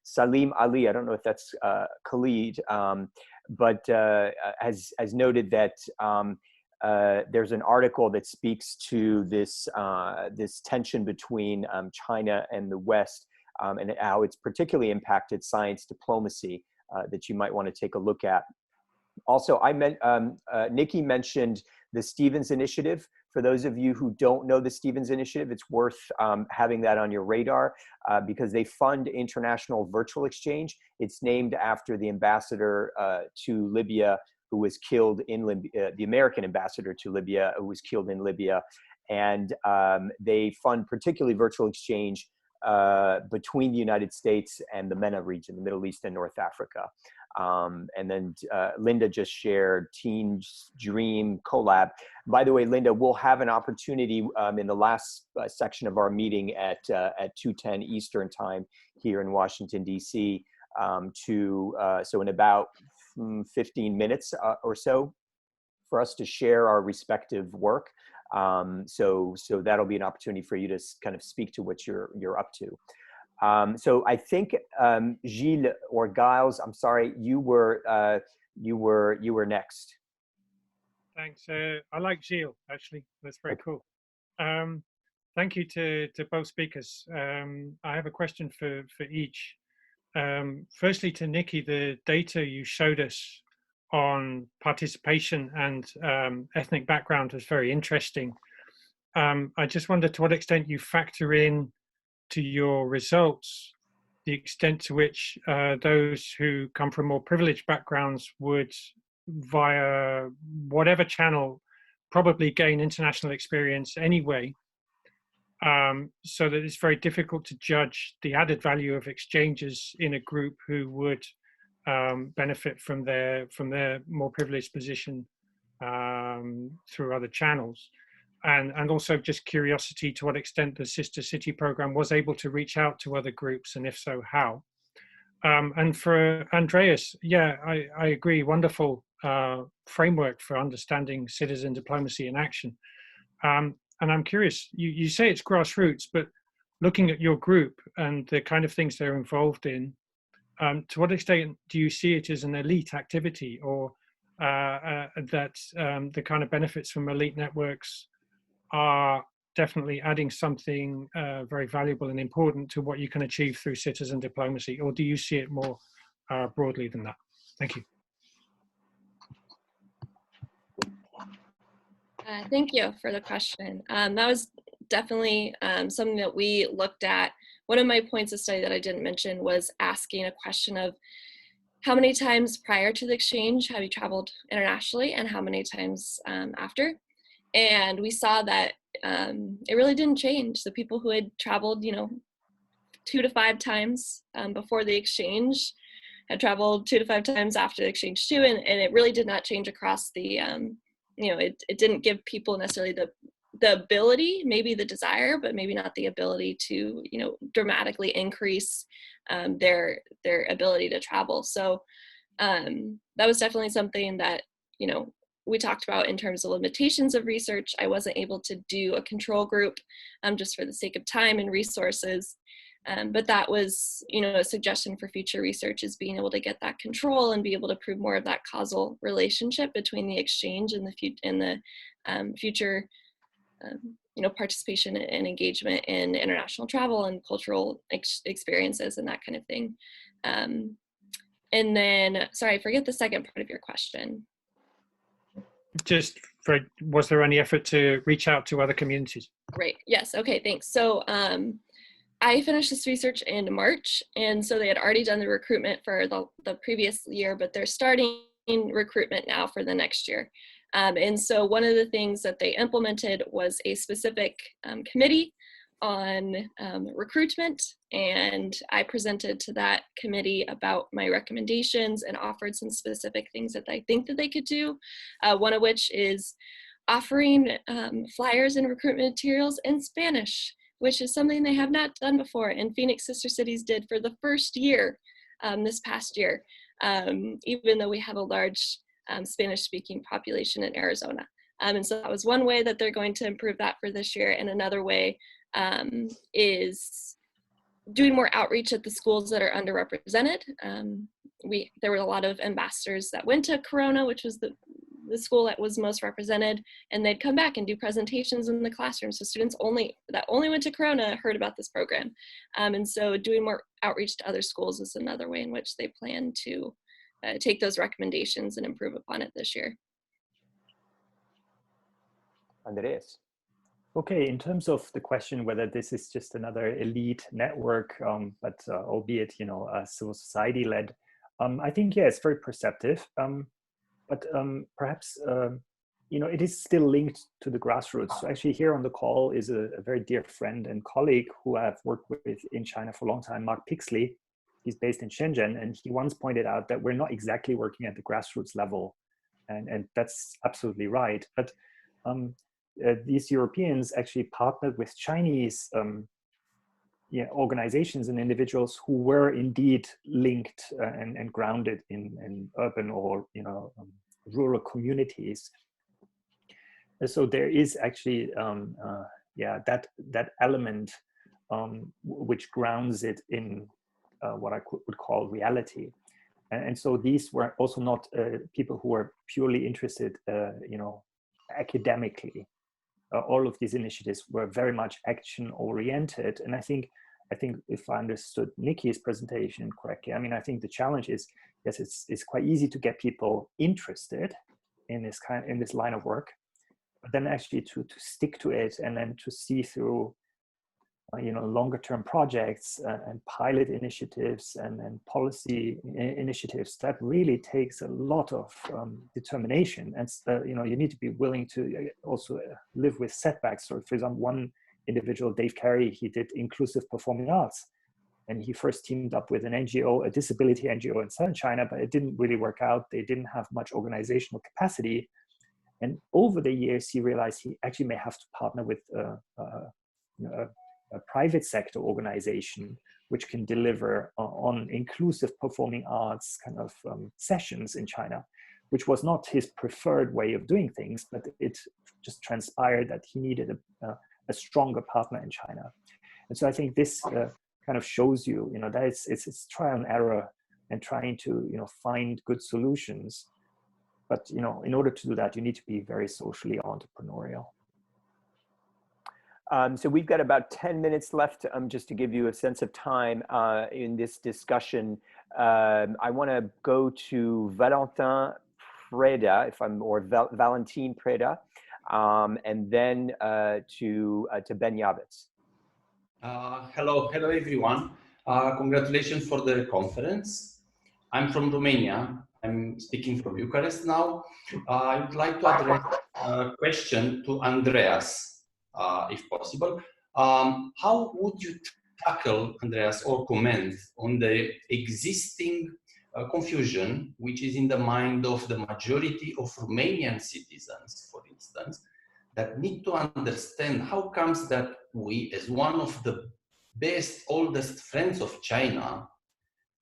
Salim Ali, I don't know if that's Khalid, but has noted that there's an article that speaks to this, this tension between China and the West, and how it's particularly impacted science diplomacy that you might want to take a look at. Also, Nikki mentioned the Stevens Initiative. For those of you who don't know the Stevens Initiative, it's worth having that on your radar because they fund international virtual exchange. It's named after the ambassador to Libya who was killed in Libya, the American ambassador to Libya who was killed in Libya. And they fund particularly virtual exchange between the United States and the MENA region, the Middle East and North Africa. And then Linda just shared Teens Dream Collab. By the way, Linda, we'll have an opportunity in the last section of our meeting at 2:10 Eastern time here in Washington, D.C. So in about 15 minutes or so for us to share our respective work. So that'll be an opportunity for you to kind of speak to what you're up to. So I think Gilles or Giles, I'm sorry, you were next. Thanks. I like Gilles, actually. That's very cool. Thank you to both speakers. I have a question for each. Firstly, to Nikki, the data you showed us on participation and ethnic background was very interesting. I just wonder to what extent you factor in to your results the extent to which those who come from more privileged backgrounds would, via whatever channel, probably gain international experience anyway, so that it's very difficult to judge the added value of exchanges in a group who would benefit from their more privileged position through other channels. And also just curiosity to what extent the Sister City program was able to reach out to other groups, and if so, how. And for Andreas, yeah, I agree, wonderful framework for understanding citizen diplomacy in action. And I'm curious, you say it's grassroots, but looking at your group and the kind of things they're involved in, to what extent do you see it as an elite activity, or that the kind of benefits from elite networks are definitely adding something very valuable and important to what you can achieve through citizen diplomacy, or do you see it more broadly than that? Thank you. Thank you for the question. That was definitely something that we looked at. One of my points of study that I didn't mention was asking a question of how many times prior to the exchange have you traveled internationally and how many times after? And we saw that it really didn't change. The people who had traveled, 2 to 5 times before the exchange had traveled 2 to 5 times after the exchange too, and it really did not change across the, it didn't give people necessarily the ability, maybe the desire, but maybe not the ability to, dramatically increase their ability to travel. So that was definitely something that, we talked about in terms of limitations of research. I wasn't able to do a control group just for the sake of time and resources. But that was, a suggestion for future research, is being able to get that control and be able to prove more of that causal relationship between the exchange and the future, participation and engagement in international travel and cultural experiences and that kind of thing. And then, sorry, I forget the second part of your question. Just was there any effort to reach out to other communities? Great. Yes. Okay. Thanks. So I finished this research in March, and so they had already done the recruitment for the previous year, but they're starting recruitment now for the next year. And so one of the things that they implemented was a specific committee on recruitment, and I presented to that committee about my recommendations and offered some specific things that I think that they could do, one of which is offering flyers and recruitment materials in Spanish, which is something they have not done before, and Phoenix Sister Cities did for the first year this past year, even though we have a large Spanish-speaking population in Arizona. And so that was one way that they're going to improve that for this year, and another way is doing more outreach at the schools that are underrepresented. There were a lot of ambassadors that went to Corona, which was the school that was most represented, and they'd come back and do presentations in the classroom. So students that only went to Corona heard about this program. And so doing more outreach to other schools is another way in which they plan to take those recommendations and improve upon it this year. Andreas. Okay, in terms of the question whether this is just another elite network, but albeit, civil society led, I think, yeah, it's very perceptive. But perhaps, it is still linked to the grassroots. So actually here on the call is a very dear friend and colleague who I've worked with in China for a long time, Mark Pixley. He's based in Shenzhen, and he once pointed out that we're not exactly working at the grassroots level. And that's absolutely right. But these Europeans actually partnered with Chinese organizations and individuals who were indeed linked and grounded in urban or rural communities. So there is actually that element which grounds it in what I would call reality. And so these were also not people who were purely interested, academically. All of these initiatives were very much action oriented. And I think if I understood Nikki's presentation correctly, I think the challenge is, yes, it's quite easy to get people interested in this line of work, but then actually to stick to it and then to see through longer term projects and pilot initiatives and policy initiatives, that really takes a lot of determination. And you need to be willing to also live with setbacks. So for example, one individual, Dave Carey, he did inclusive performing arts, and he first teamed up with an NGO, a disability NGO in Southern China, but it didn't really work out. They didn't have much organizational capacity, and over the years he realized he actually may have to partner with a private sector organization which can deliver on inclusive performing arts kind of sessions in China, which was not his preferred way of doing things, but it just transpired that he needed a stronger partner in China. And so I think this kind of shows you, that it's trial and error and trying to, find good solutions. But, in order to do that, you need to be very socially entrepreneurial. So we've got about 10 minutes left, just to give you a sense of time in this discussion. I want to go to Valentin Preda, Valentine Preda, and then to Ben Yavitz. Hello everyone. Congratulations for the conference. I'm from Romania. I'm speaking from Bucharest now. I would like to address a question to Andreas, if possible. How would you tackle, Andreas, or comment on the existing confusion which is in the mind of the majority of Romanian citizens, for instance, that need to understand how comes that we, as one of the best, oldest friends of China,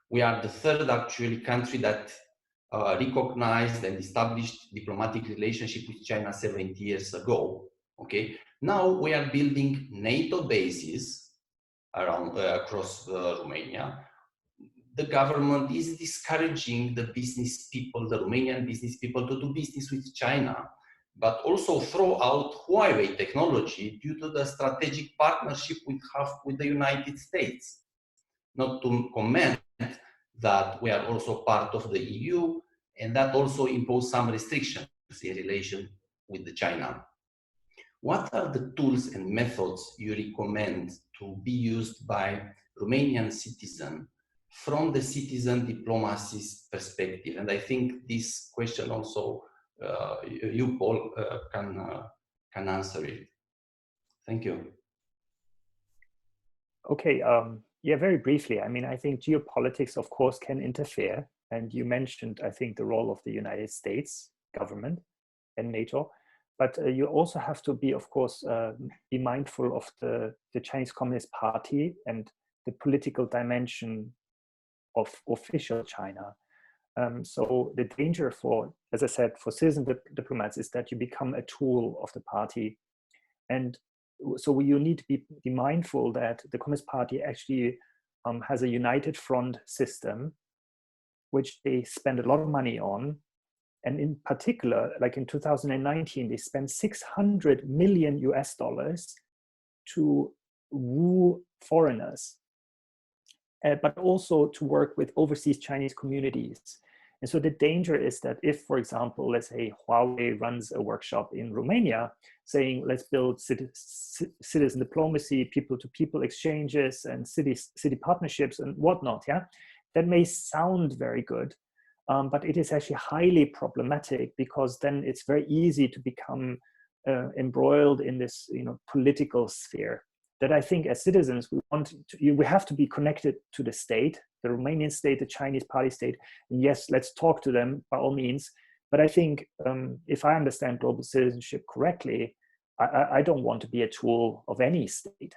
we are the third actually country that recognized and established diplomatic relationship with China 70 years ago. Okay, now we are building NATO bases around across Romania. The government is discouraging the business people, the Romanian business people, to do business with China, but also throw out Huawei technology due to the strategic partnership we have with the United States. Not to comment that we are also part of the EU, and that also impose some restrictions in relation with China. What are the tools and methods you recommend to be used by Romanian citizens from the citizen diplomacy's perspective? And I think this question also you, Paul, can answer it. Thank you. Okay, yeah, very briefly. I mean, I think geopolitics, of course, can interfere. And you mentioned, I think, the role of the United States government and NATO. But you also have to be, of course, be mindful of the Chinese Communist Party and the political dimension of official China. So the danger for, as I said, for citizen diplomats is that you become a tool of the party. And so you need to be mindful that the Communist Party actually has a united front system, which they spend a lot of money on. And in particular, like in 2019, they spent $600 million to woo foreigners, but also to work with overseas Chinese communities. And so the danger is that if, for example, let's say Huawei runs a workshop in Romania saying, let's build citizen diplomacy, people-to-people exchanges, and city partnerships and whatnot, yeah, that may sound very good. But it is actually highly problematic, because then it's very easy to become embroiled in this, political sphere. That I think as citizens we have to be connected to the state, the Romanian state, the Chinese party state, and yes, let's talk to them by all means. But I think if I understand global citizenship correctly, I don't want to be a tool of any state.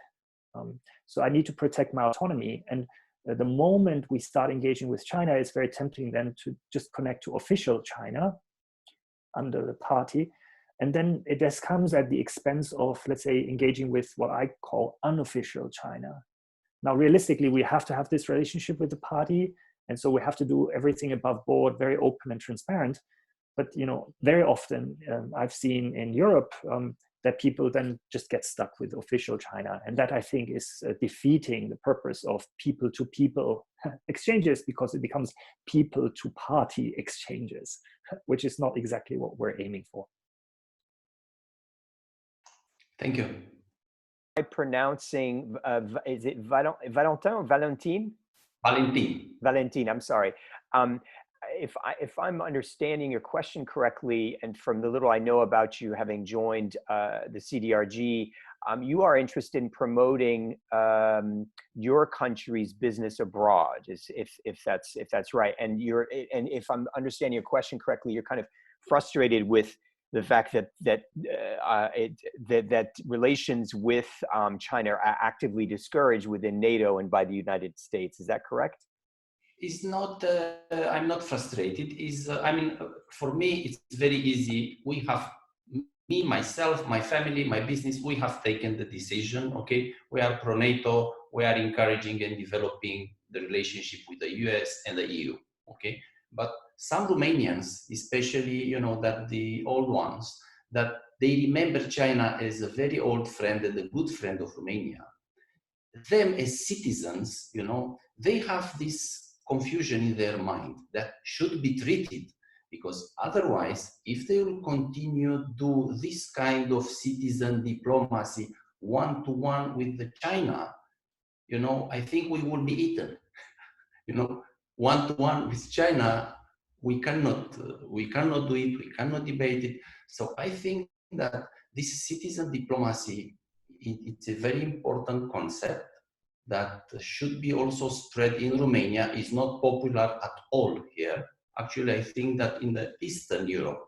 So I need to protect my autonomy. And the moment we start engaging with China, it's very tempting then to just connect to official China under the party. And then it just comes at the expense of, let's say, engaging with what I call unofficial China. Now, realistically, we have to have this relationship with the party. And so we have to do everything above board, very open and transparent. But, very often I've seen in Europe that people then just get stuck with official China. And that, I think, is defeating the purpose of people-to-people exchanges, because it becomes people-to-party exchanges, which is not exactly what we're aiming for. Thank you. Pronouncing, is it Valentin or Valentine? Valentine. Valentine, I'm sorry. If I'm understanding your question correctly, and from the little I know about you having joined the CDRG, you are interested in promoting your country's business abroad, if that's right. And if I'm understanding your question correctly, you're kind of frustrated with the fact that relations with China are actively discouraged within NATO and by the United States. Is that correct? It's not, I'm not frustrated. For me, it's very easy. We have, me, myself, my family, my business, we have taken the decision, okay? We are pro-NATO, we are encouraging and developing the relationship with the US and the EU, okay? But some Romanians, especially, that the old ones, that they remember China as a very old friend and a good friend of Romania. Them as citizens, they have this confusion in their mind that should be treated, because otherwise, if they will continue to do this kind of citizen diplomacy one-to-one with the China, I think we will be eaten. One-to-one with China, we cannot do it, we cannot debate it. So I think that this citizen diplomacy, it's a very important concept that should be also spread in Romania. Is not popular at all here. Actually, I think that in the Eastern Europe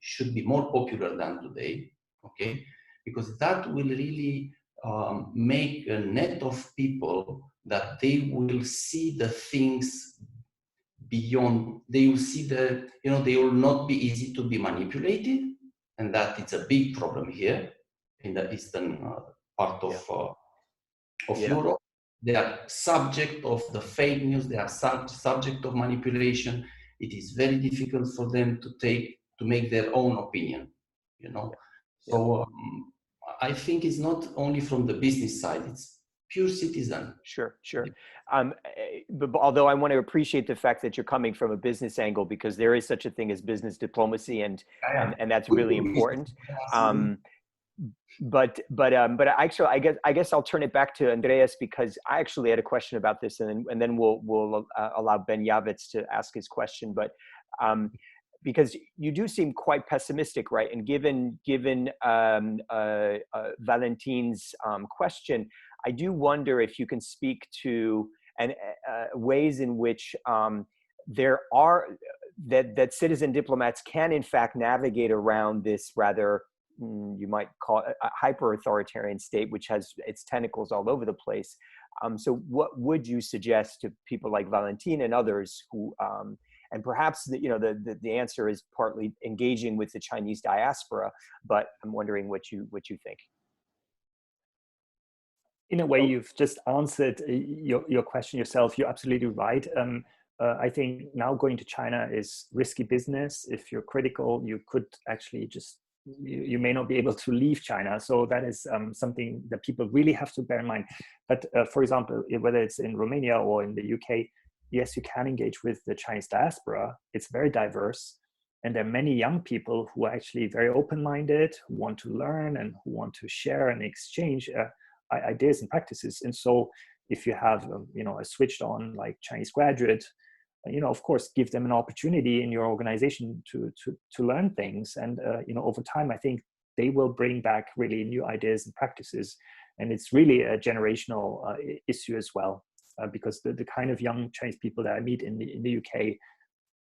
should be more popular than today, okay? Because that will really make a net of people that they will see the things beyond, they will see they will not be easy to be manipulated, and that it's a big problem here in the eastern part of Europe. They are subject of the fake news, they are subject of manipulation. It is very difficult for them to make their own opinion, So I think it's not only from the business side, it's pure citizen. Sure, sure. But although I want to appreciate the fact that you're coming from a business angle, because there is such a thing as business diplomacy, and that's really important. But actually, I guess I'll turn it back to Andreas, because I actually had a question about this, and then we'll allow Ben Javits to ask his question. But because you do seem quite pessimistic, right? And given Valentin's question, I do wonder if you can speak to ways in which there are that citizen diplomats can in fact navigate around this rather, you might call it a hyper-authoritarian state, which has its tentacles all over the place. So what would you suggest to people like Valentin and others who, and perhaps the answer is partly engaging with the Chinese diaspora, but I'm wondering what you think. In a way, you've just answered your question yourself. You're absolutely right. I think now going to China is risky business. If you're critical, you could actually just, you may not be able to leave China. So that is something that people really have to bear in mind. But for example, whether it's in Romania or in the UK, yes, you can engage with the Chinese diaspora. It's very diverse. And there are many young people who are actually very open-minded, who want to learn and who want to share and exchange ideas and practices. And so if you have a switched on like Chinese graduate, of course, give them an opportunity in your organization to learn things. And over time, I think they will bring back really new ideas and practices. And it's really a generational issue as well, because the kind of young Chinese people that I meet in the UK,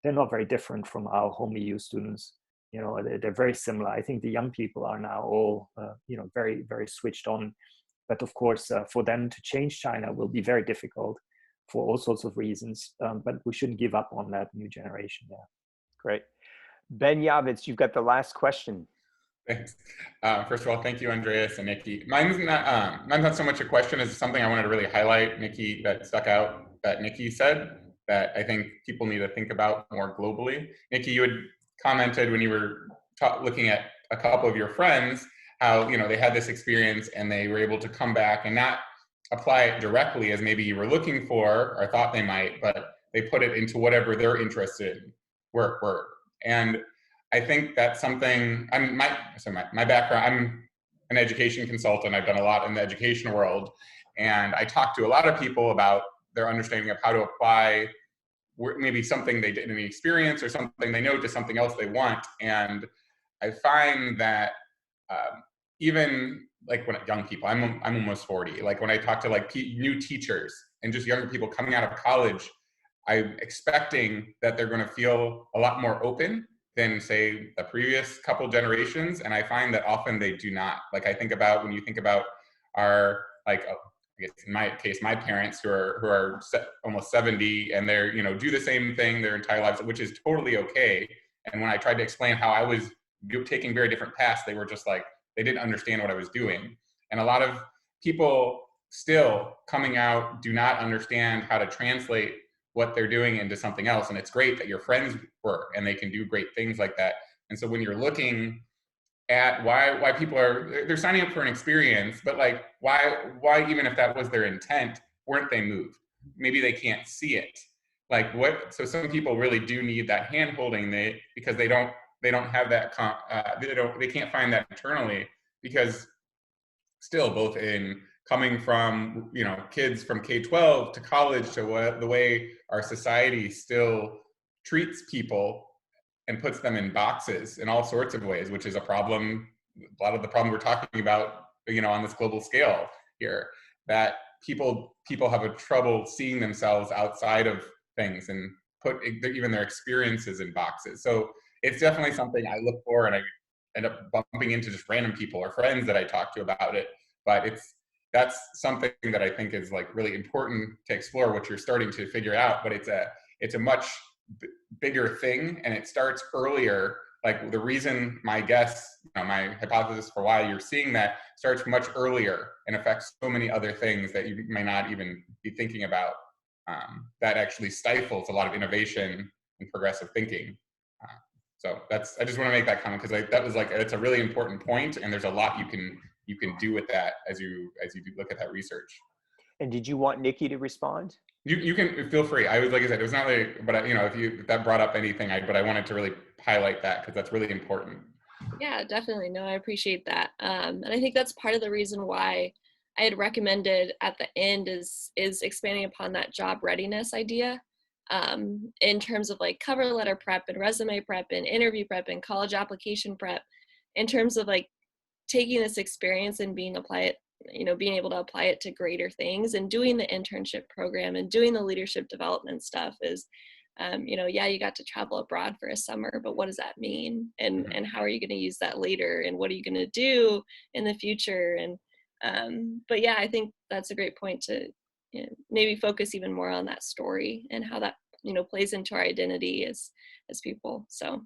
they're not very different from our home EU students. They're very similar. I think the young people are now all very, very switched on. But of course, for them to change China will be very difficult for all sorts of reasons. But we shouldn't give up on that new generation. Yeah. Great. Ben Javits, you've got the last question. Thanks. First of all, thank you, Andreas and Nikki. Mine's not so much a question as something I wanted to really highlight, Nikki, that stuck out that Nikki said that I think people need to think about more globally. Nikki, you had commented when you were looking at a couple of your friends, how they had this experience and they were able to come back and not apply it directly as maybe you were looking for or thought they might, but they put it into whatever they're interested in were. And I think that's something. My background, I'm an education consultant. I've done a lot in the education world, and I talk to a lot of people about their understanding of how to apply maybe something they didn't experience or something they know to something else they want. And I find that even like when young people, I'm almost 40. Like when I talk to like new teachers and just younger people coming out of college, I'm expecting that they're going to feel a lot more open than say the previous couple generations. And I find that often they do not. Like I think about when you think about our, like, I guess in my case, my parents who are almost 70 and they're, do the same thing their entire lives, which is totally okay. And when I tried to explain how I was taking very different paths, they were just like, they didn't understand what I was doing. And a lot of people still coming out do not understand how to translate what they're doing into something else. And it's great that your friends were, and they can do great things like that. And so when you're looking at why people they're signing up for an experience, but like why even if that was their intent, weren't they moved? Maybe they can't see it. Like what? So some people really do need that hand holding, because they don't have that they can't find that internally, because still both in coming from kids from K-12 to college to the way our society still treats people and puts them in boxes in all sorts of ways, which is a problem. A lot of the problem we're talking about, on this global scale here, that people have a trouble seeing themselves outside of things and put even their experiences in boxes. So it's definitely something I look for, and I end up bumping into just random people or friends that I talk to about it. But that's something that I think is like really important to explore, what you're starting to figure out. But it's a much bigger thing, and it starts earlier. Like the reason, my guess, my hypothesis for why you're seeing that starts much earlier and affects so many other things that you may not even be thinking about. That actually stifles a lot of innovation and progressive thinking. So I just want to make that comment, because it's a really important point, and there's a lot you can do with that as you look at that research. And did you want Nikki to respond? You can feel free. I was, like I said, it was not like, but you know, if that brought up anything, but I wanted to really highlight that because that's really important. Yeah, definitely. No, I appreciate that. And I think that's part of the reason why I had recommended at the end is expanding upon that job readiness idea, in terms of like cover letter prep and resume prep and interview prep and college application prep, in terms of like taking this experience and being able to apply it to greater things, and doing the internship program and doing the leadership development stuff is, yeah, you got to travel abroad for a summer, but what does that mean? And how are you going to use that later? And what are you going to do in the future? And, but yeah, I think that's a great point to maybe focus even more on that story and how that, plays into our identity as people. So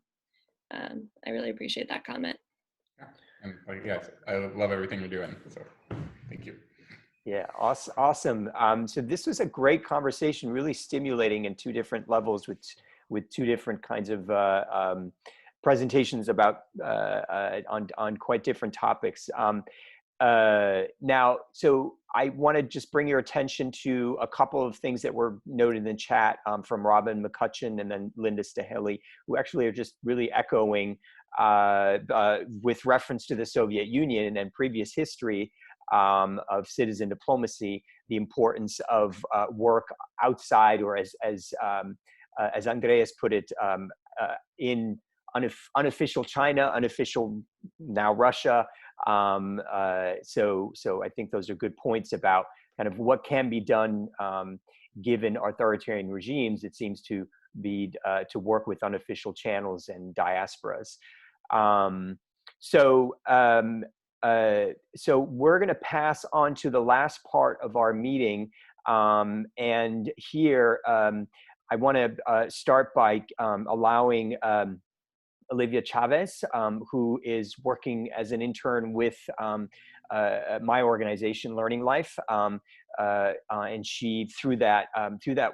I really appreciate that comment. Yeah. And like, yes, I love everything you're doing. So thank you. Yeah, awesome. So this was a great conversation, really stimulating in two different levels with two different kinds of presentations about on quite different topics. Now, so I want to just bring your attention to a couple of things that were noted in the chat from Robin McCutcheon and then Linda Staheli, who actually are just really echoing with reference to the Soviet Union and previous history of citizen diplomacy, the importance of work outside, or as Andreas put it, in unofficial China, unofficial now Russia. So I think those are good points about kind of what can be done given authoritarian regimes. It seems to be to work with unofficial channels and diasporas. So we're going to pass on to the last part of our meeting, and here I want to start by allowing Olivia Chavez, who is working as an intern with my organization, Learning Life, and she through that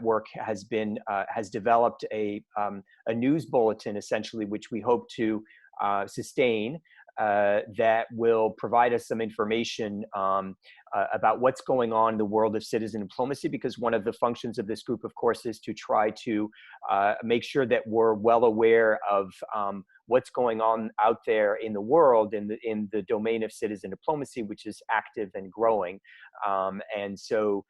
work has developed a news bulletin, essentially, which we hope to sustain, that will provide us some information about what's going on in the world of citizen diplomacy, because one of the functions of this group, of course, is to try to make sure that we're well aware of what's going on out there in the world in the domain of citizen diplomacy, which is active and growing. And so,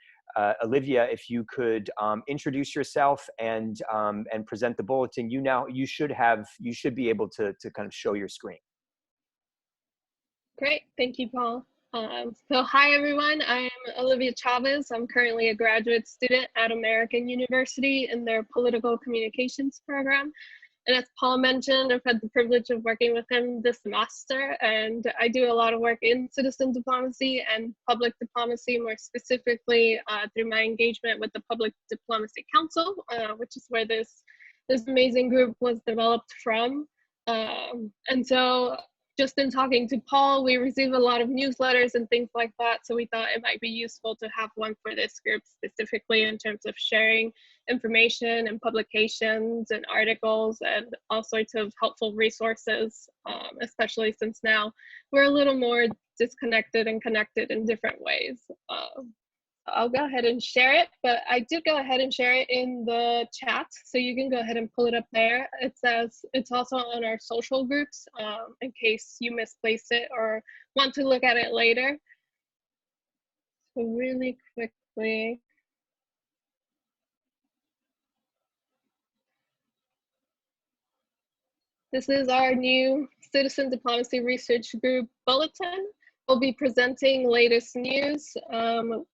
Olivia, if you could introduce yourself and present the bulletin, you should be able to kind of show your screen. Great, thank you, Paul. So hi everyone, I'm Olivia Chavez. I'm currently a graduate student at American University in their political communications program. And as Paul mentioned, I've had the privilege of working with him this semester, and I do a lot of work in citizen diplomacy and public diplomacy, more specifically through my engagement with the Public Diplomacy Council, which is where this amazing group was developed from. And so just in talking to Paul, we receive a lot of newsletters and things like that. So we thought it might be useful to have one for this group specifically in terms of sharing information and publications and articles and all sorts of helpful resources, especially since now we're a little more disconnected and connected in different ways. I'll go ahead and share it, but I did go ahead and share it in the chat, so you can go ahead and pull it up there. It says it's also on our social groups in case you misplace it or want to look at it later. So really quickly. This is our new Citizen Diplomacy Research Group bulletin. We'll be presenting latest news,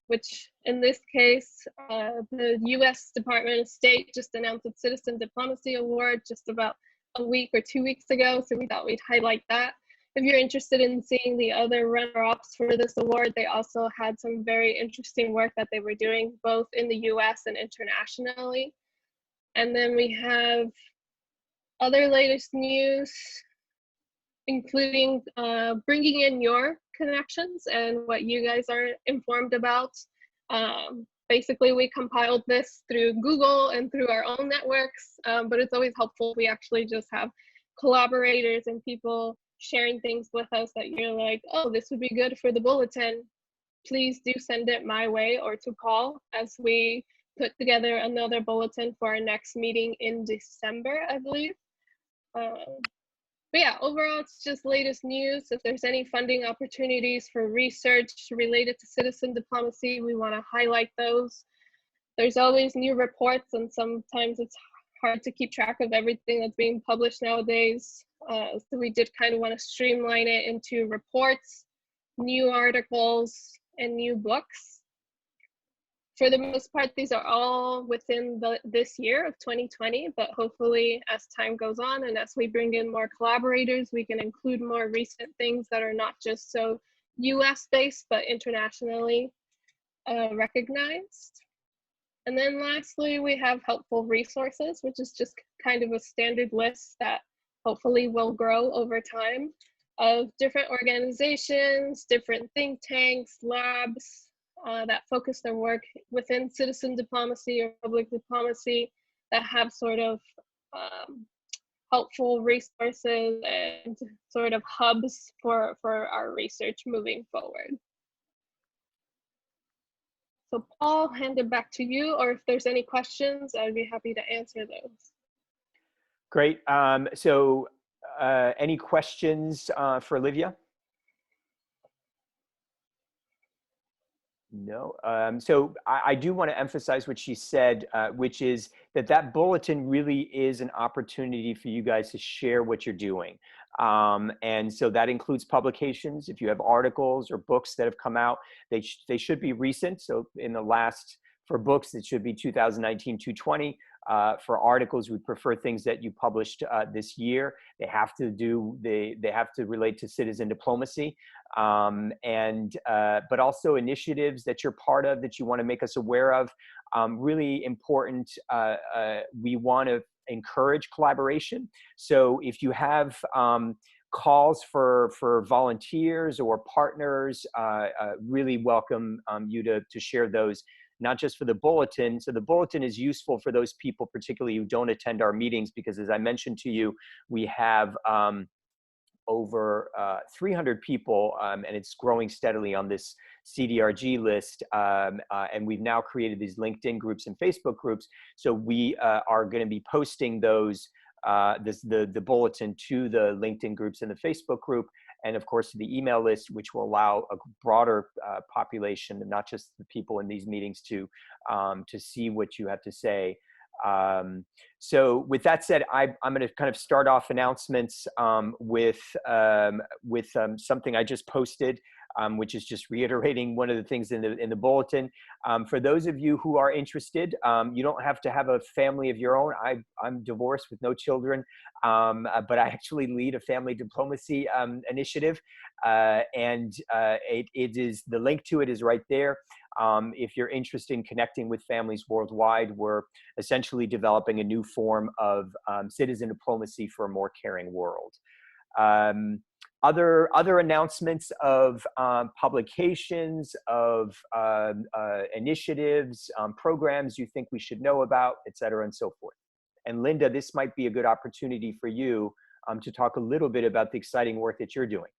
which in this case, the US Department of State just announced its Citizen Diplomacy Award just about a week or 2 weeks ago, so we thought we'd highlight that. If you're interested in seeing the other runner-ups for this award, they also had some very interesting work that they were doing both in the US and internationally. And then we have other latest news, including bringing in your connections and what you guys are informed about. Basically, we compiled this through Google and through our own networks, but it's always helpful if we actually just have collaborators and people sharing things with us that you're like, oh, this would be good for the bulletin. please do send it my way or to Paul as we put together another bulletin for our next meeting in December, I believe. But yeah, overall, it's just latest news. If there's any funding opportunities for research related to citizen diplomacy, we want to highlight those. There's always new reports, and sometimes it's hard to keep track of everything that's being published nowadays. So we did kind of want to streamline it into reports, new articles, and new books. For the most part, these are all within this year of 2020, but hopefully as time goes on and as we bring in more collaborators, we can include more recent things that are not just so US based, but internationally recognized. And then lastly, we have helpful resources, which is just kind of a standard list that hopefully will grow over time of different organizations, different think tanks, labs, that focus their work within citizen diplomacy or public diplomacy that have sort of helpful resources and sort of hubs for our research moving forward. So Paul, hand it back to you, or if there's any questions, I'd be happy to answer those. Great. Any questions for Olivia? No. So I do want to emphasize what she said, which is that bulletin really is an opportunity for you guys to share what you're doing. And so that includes publications. If you have articles or books that have come out, they should be recent. So in the last, for books, it should be 2019-2020. For articles, we prefer things that you published this year. They have to relate to citizen diplomacy, but also initiatives that you're part of that you want to make us aware of. Really important. We want to encourage collaboration. So if you have calls for volunteers or partners, really welcome you to share those. Not just for the bulletin. So the bulletin is useful for those people, particularly who don't attend our meetings, because as I mentioned to you, we have over 300 people, and it's growing steadily on this CDRG list. And we've now created these LinkedIn groups and Facebook groups. So we are going to be posting those, the bulletin to the LinkedIn groups and the Facebook group, and of course the email list, which will allow a broader population, and not just the people in these meetings, to see what you have to say. So with that said, I'm going to kind of start off announcements with something I just posted, which is just reiterating one of the things in the bulletin. For those of you who are interested, you don't have to have a family of your own. I'm divorced with no children, but I actually lead a family diplomacy initiative, and it is, the link to it is right there. If you're interested in connecting with families worldwide, we're essentially developing a new form of citizen diplomacy for a more caring world. Other announcements of publications, of initiatives, programs you think we should know about, et cetera, and so forth. And Linda, this might be a good opportunity for you to talk a little bit about the exciting work that you're doing.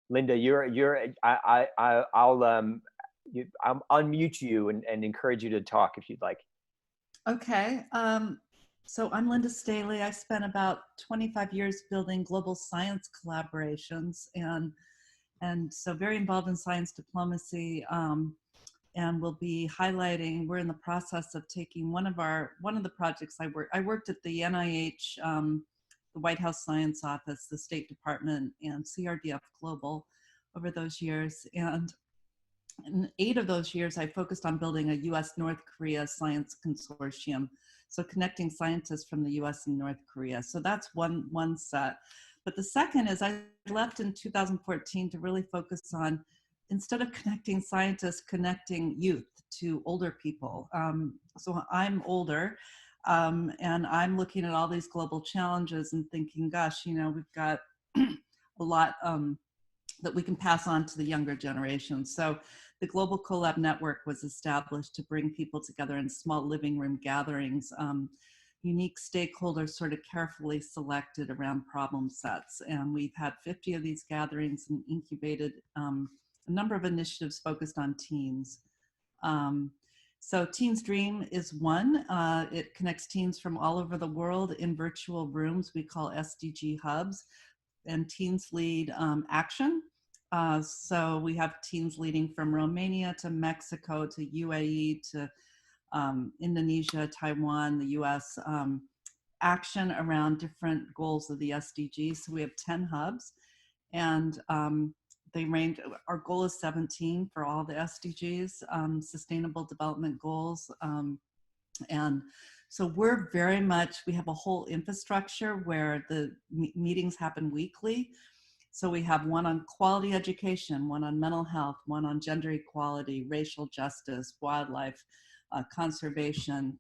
Linda, I'll unmute you and encourage you to talk if you'd like. Okay. So I'm Linda Staley. I spent about 25 years building global science collaborations, and so very involved in science diplomacy. And we'll be highlighting, we're in the process of taking one of the projects I worked at the NIH, the White House Science Office, the State Department, and CRDF Global over those years. And in 8 of those years, I focused on building a US-North Korea science consortium. So connecting scientists from the US and North Korea. So that's one set. But the second is I left in 2014 to really focus on, instead of connecting scientists, connecting youth to older people. So I'm older, and I'm looking at all these global challenges and thinking, gosh, you know, we've got a lot that we can pass on to the younger generation. So the Global CoLab Network was established to bring people together in small living room gatherings unique stakeholders sort of carefully selected around problem sets. And we've had 50 of these gatherings and incubated a number of initiatives focused on teens. So Teens Dream is one. It connects teens from all over the world in virtual rooms we call SDG hubs, and teens lead action. So we have teens leading from Romania to Mexico to UAE to Indonesia, Taiwan, the US, action around different goals of the SDGs. So we have 10 hubs, and they range, our goal is 17 for all the SDGs, Sustainable Development Goals. And so we're very much, we have a whole infrastructure where the meetings happen weekly. So we have one on quality education, one on mental health, one on gender equality, racial justice, wildlife, conservation,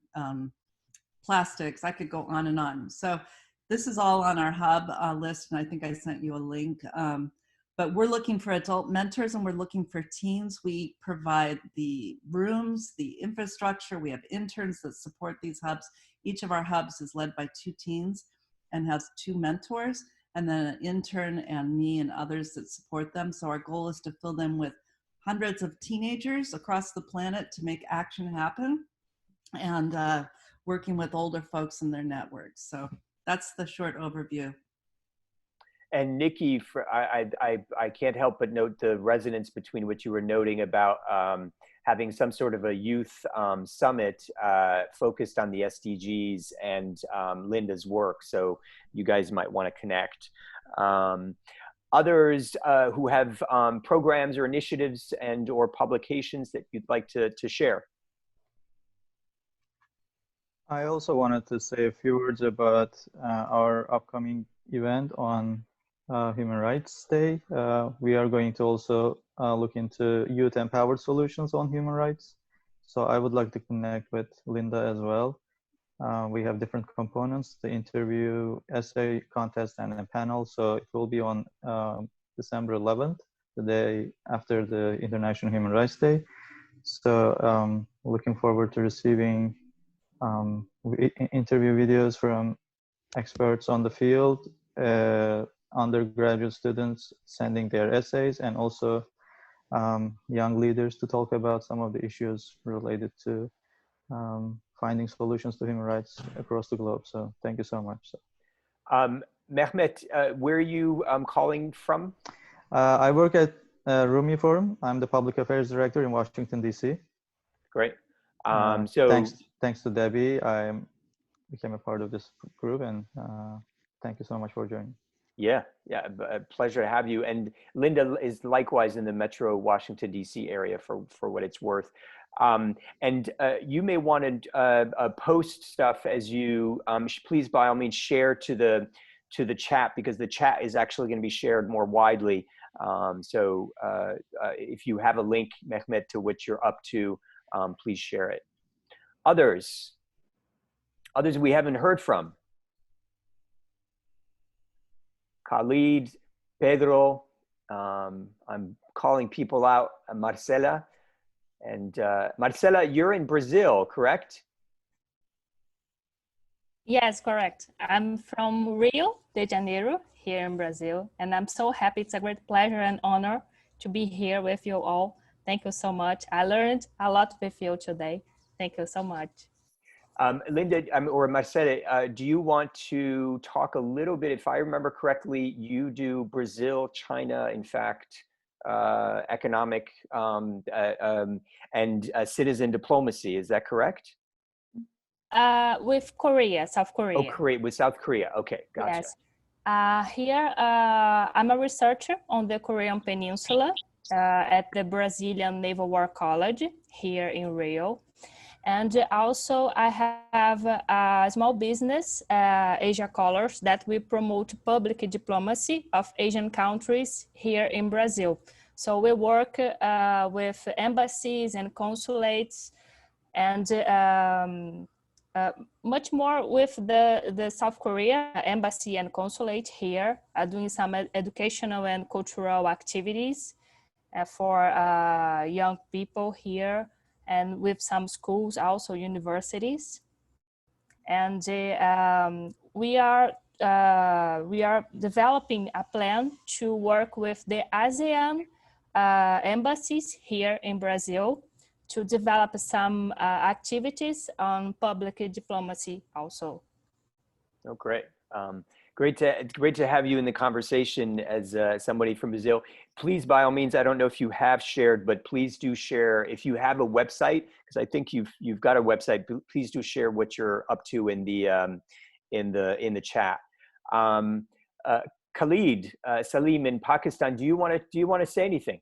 plastics. I could go on and on. So this is all on our hub list, and I think I sent you a link. But we're looking for adult mentors, and we're looking for teens. We provide the rooms, the infrastructure. We have interns that support these hubs. Each of our hubs is led by 2 teens and has 2 mentors, and then an intern and me and others that support them. So our goal is to fill them with hundreds of teenagers across the planet to make action happen, and working with older folks in their networks. So that's the short overview. And Nikki, I can't help but note the resonance between what you were noting about having some sort of a youth summit focused on the SDGs and Linda's work. So you guys might want to connect. Others who have programs or initiatives and or publications that you'd like to share. I also wanted to say a few words about our upcoming event on Human Rights Day. We are going to also look into youth empowered solutions on human rights. So I would like to connect with Linda as well. We have different components, the interview, essay contest, and a panel. So it will be on December 11th, the day after the International Human Rights Day. So looking forward to receiving interview videos from experts on the field, undergraduate students sending their essays, and also young leaders to talk about some of the issues related to finding solutions to human rights across the globe. So thank you so much. Mehmet, where are you calling from? I work at Rumi Forum. I'm the Public Affairs Director in Washington, D.C. Great. So thanks to Debbie, I became a part of this group, and thank you so much for joining. Yeah, a pleasure to have you. And Linda is likewise in the Metro Washington, D.C. area for what it's worth. And you may want to post stuff as you, please by all means share to the chat, because the chat is actually going to be shared more widely. So if you have a link, Mehmet, to what you're up to, please share it. Others we haven't heard from. Khalid, Pedro, I'm calling people out, Marcela. And Marcela, you're in Brazil, correct? Yes, correct. I'm from Rio de Janeiro, here in Brazil, and I'm so happy. It's a great pleasure and honor to be here with you all. Thank you so much. I learned a lot with you today. Thank you so much. Linda, or Marcela, do you want to talk a little bit, if I remember correctly, you do Brazil, China, in fact, economic and citizen diplomacy, is that correct? With Korea, South Korea. Oh, Korea, with South Korea, okay, gotcha. Yes. Here, I'm a researcher on the Korean Peninsula at the Brazilian Naval War College here in Rio. And also I have a small business, Asia Colors, that we promote public diplomacy of Asian countries here in Brazil. So we work with embassies and consulates, and much more with the South Korea embassy and consulate here, doing some educational and cultural activities for young people here, and with some schools, also universities. And we are developing a plan to work with the ASEAN embassies here in Brazil to develop some activities on public diplomacy also. Oh, great. Great to have you in the conversation as somebody from Brazil. Please, by all means, I don't know if you have shared, but please do share if you have a website, because I think you've got a website. Please do share what you're up to in the chat. Khalid Salim in Pakistan, do you want to say anything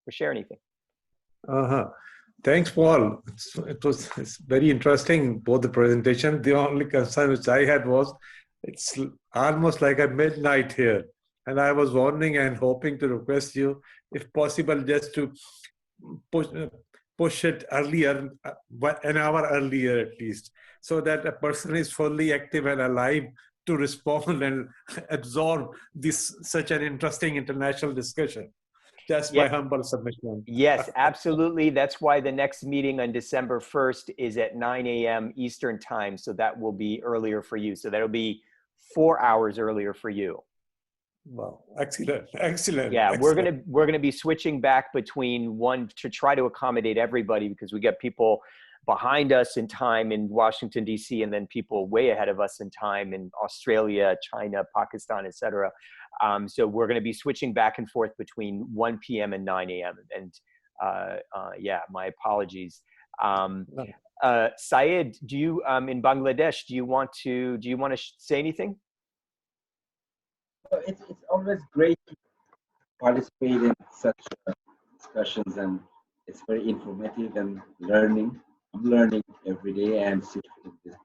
or share anything? Thanks, Paul. It's very interesting, both the presentation. The only concern which I had was it's almost like a midnight here. And I was warning and hoping to request you, if possible, just to push it earlier, an hour earlier at least, so that a person is fully active and alive to respond and absorb such an interesting international discussion. Just my humble submission. Yes, absolutely. That's why the next meeting on December 1st is at 9 a.m. Eastern time. So that will be earlier for you. So that'll be 4 hours earlier for you. Wow, excellent, excellent. Yeah, excellent. we're gonna be switching back between one to try to accommodate everybody, because we got people behind us in time in Washington, D.C., and then people way ahead of us in time in Australia, China, Pakistan, etc. So we're going to be switching back and forth between 1 p.m. and 9 a.m. And yeah, my apologies. Syed, do you in Bangladesh? Do you want to say anything? It's always great to participate in such discussions, and it's very informative and learning. I'm learning every day and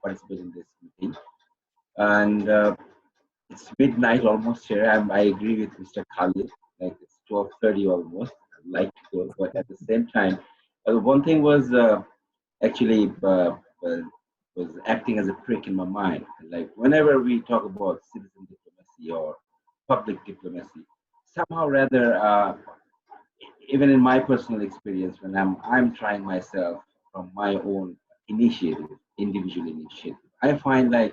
participating in this meeting. And it's midnight almost here. I agree with Mr. Khalid. Like it's 12:30 almost. I'd like to go, but at the same time, one thing was actually was acting as a prick in my mind. Like whenever we talk about citizen diplomacy or public diplomacy, somehow rather, even in my personal experience, when I'm trying myself from my own initiative, individual initiative, I find like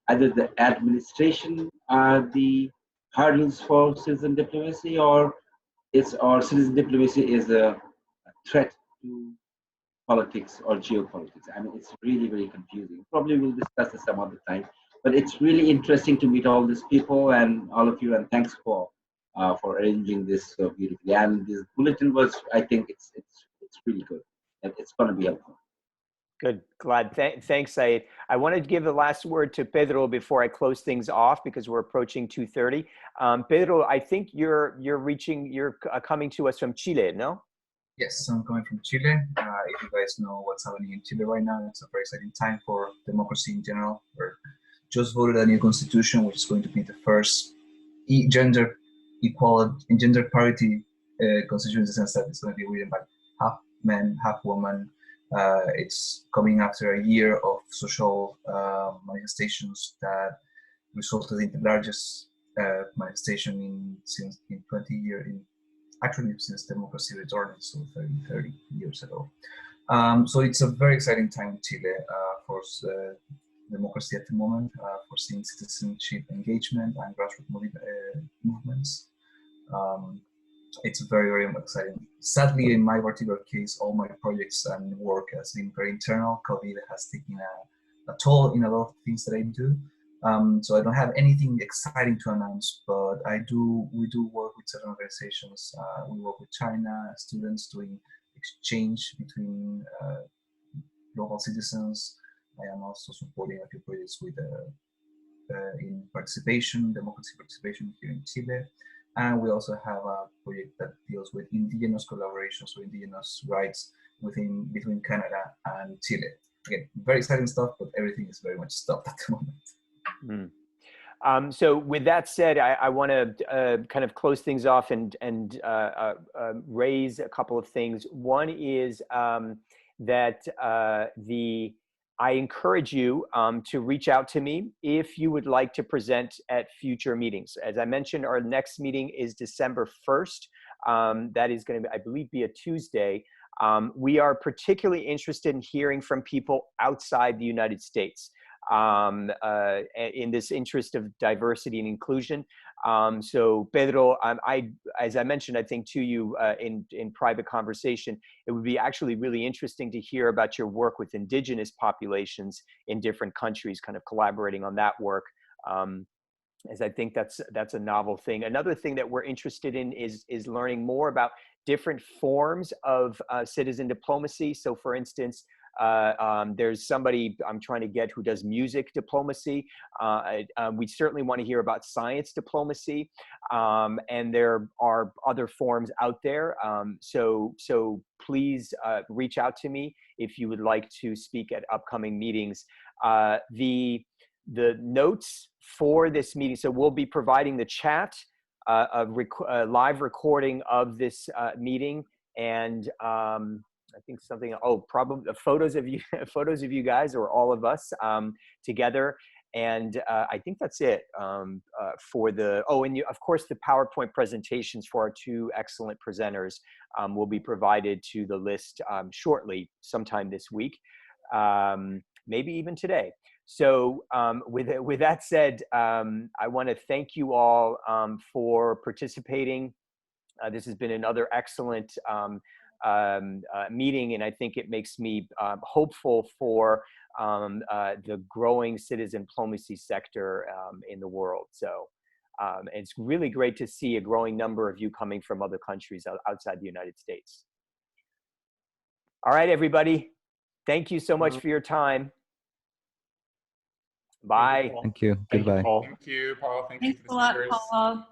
either the administration are the hurdles for citizen diplomacy, or citizen diplomacy is a threat to politics or geopolitics. I mean, it's really very confusing. Probably we'll discuss this some other time, but it's really interesting to meet all these people and all of you. And thanks for arranging this so beautifully. And this bulletin was, I think, it's really good. And it's going to be helpful. Good, glad. Thanks, Syed. I wanted to give the last word to Pedro before I close things off, because we're approaching 2:30. Pedro, I think you're coming to us from Chile, no? Yes, I'm coming from Chile. If you guys know what's happening in Chile right now, it's a very exciting time for democracy in general. We're just voted a new constitution, which is going to be the first gender equality and gender parity constitution, in the sense that it's going to be written by half men, half women. It's coming after a year of social manifestations that resulted in the largest manifestation since 20 years, actually since democracy returned, so 30 years ago. So it's a very exciting time in Chile for democracy at the moment, for seeing citizenship engagement and grassroots movements. It's very, very exciting. Sadly, in my particular case, all my projects and work has been very internal. COVID has taken a toll in a lot of things that I do. So I don't have anything exciting to announce, but we do work with certain organizations. We work with China, students doing exchange between global citizens. I am also supporting a few projects with in democracy participation here in Chile. And we also have a project that deals with indigenous collaboration, so indigenous rights between Canada and Chile. Again, very exciting stuff, but everything is very much stopped at the moment. So with that said, I want to kind of close things off and raise a couple of things. One is that I encourage you to reach out to me if you would like to present at future meetings. As I mentioned, our next meeting is December 1st. That is going to, I believe, be a Tuesday. We are particularly interested in hearing from people outside the United States in this interest of diversity and inclusion. So Pedro, as I mentioned, I think to you in private conversation, it would be actually really interesting to hear about your work with indigenous populations in different countries, kind of collaborating on that work. As I think that's a novel thing. Another thing that we're interested in is learning more about different forms of citizen diplomacy. So for instance, there's somebody I'm trying to get who does music diplomacy. We certainly want to hear about science diplomacy. And there are other forms out there. So please reach out to me if you would like to speak at upcoming meetings. The notes for this meeting, so we'll be providing the chat, a live recording of this meeting, and I think something, probably photos of you guys or all of us together. And I think that's it for the, and of course the PowerPoint presentations for our two excellent presenters will be provided to the list shortly, sometime this week, maybe even today. So with that said, I want to thank you all for participating. This has been another excellent meeting, and I think it makes me hopeful for the growing citizen diplomacy sector in the world. So it's really great to see a growing number of you coming from other countries outside the United States. All right, everybody. Thank you so much for your time. Bye. Thank you. Goodbye. Thank you, Paul. Thank you to the speakers. Paul.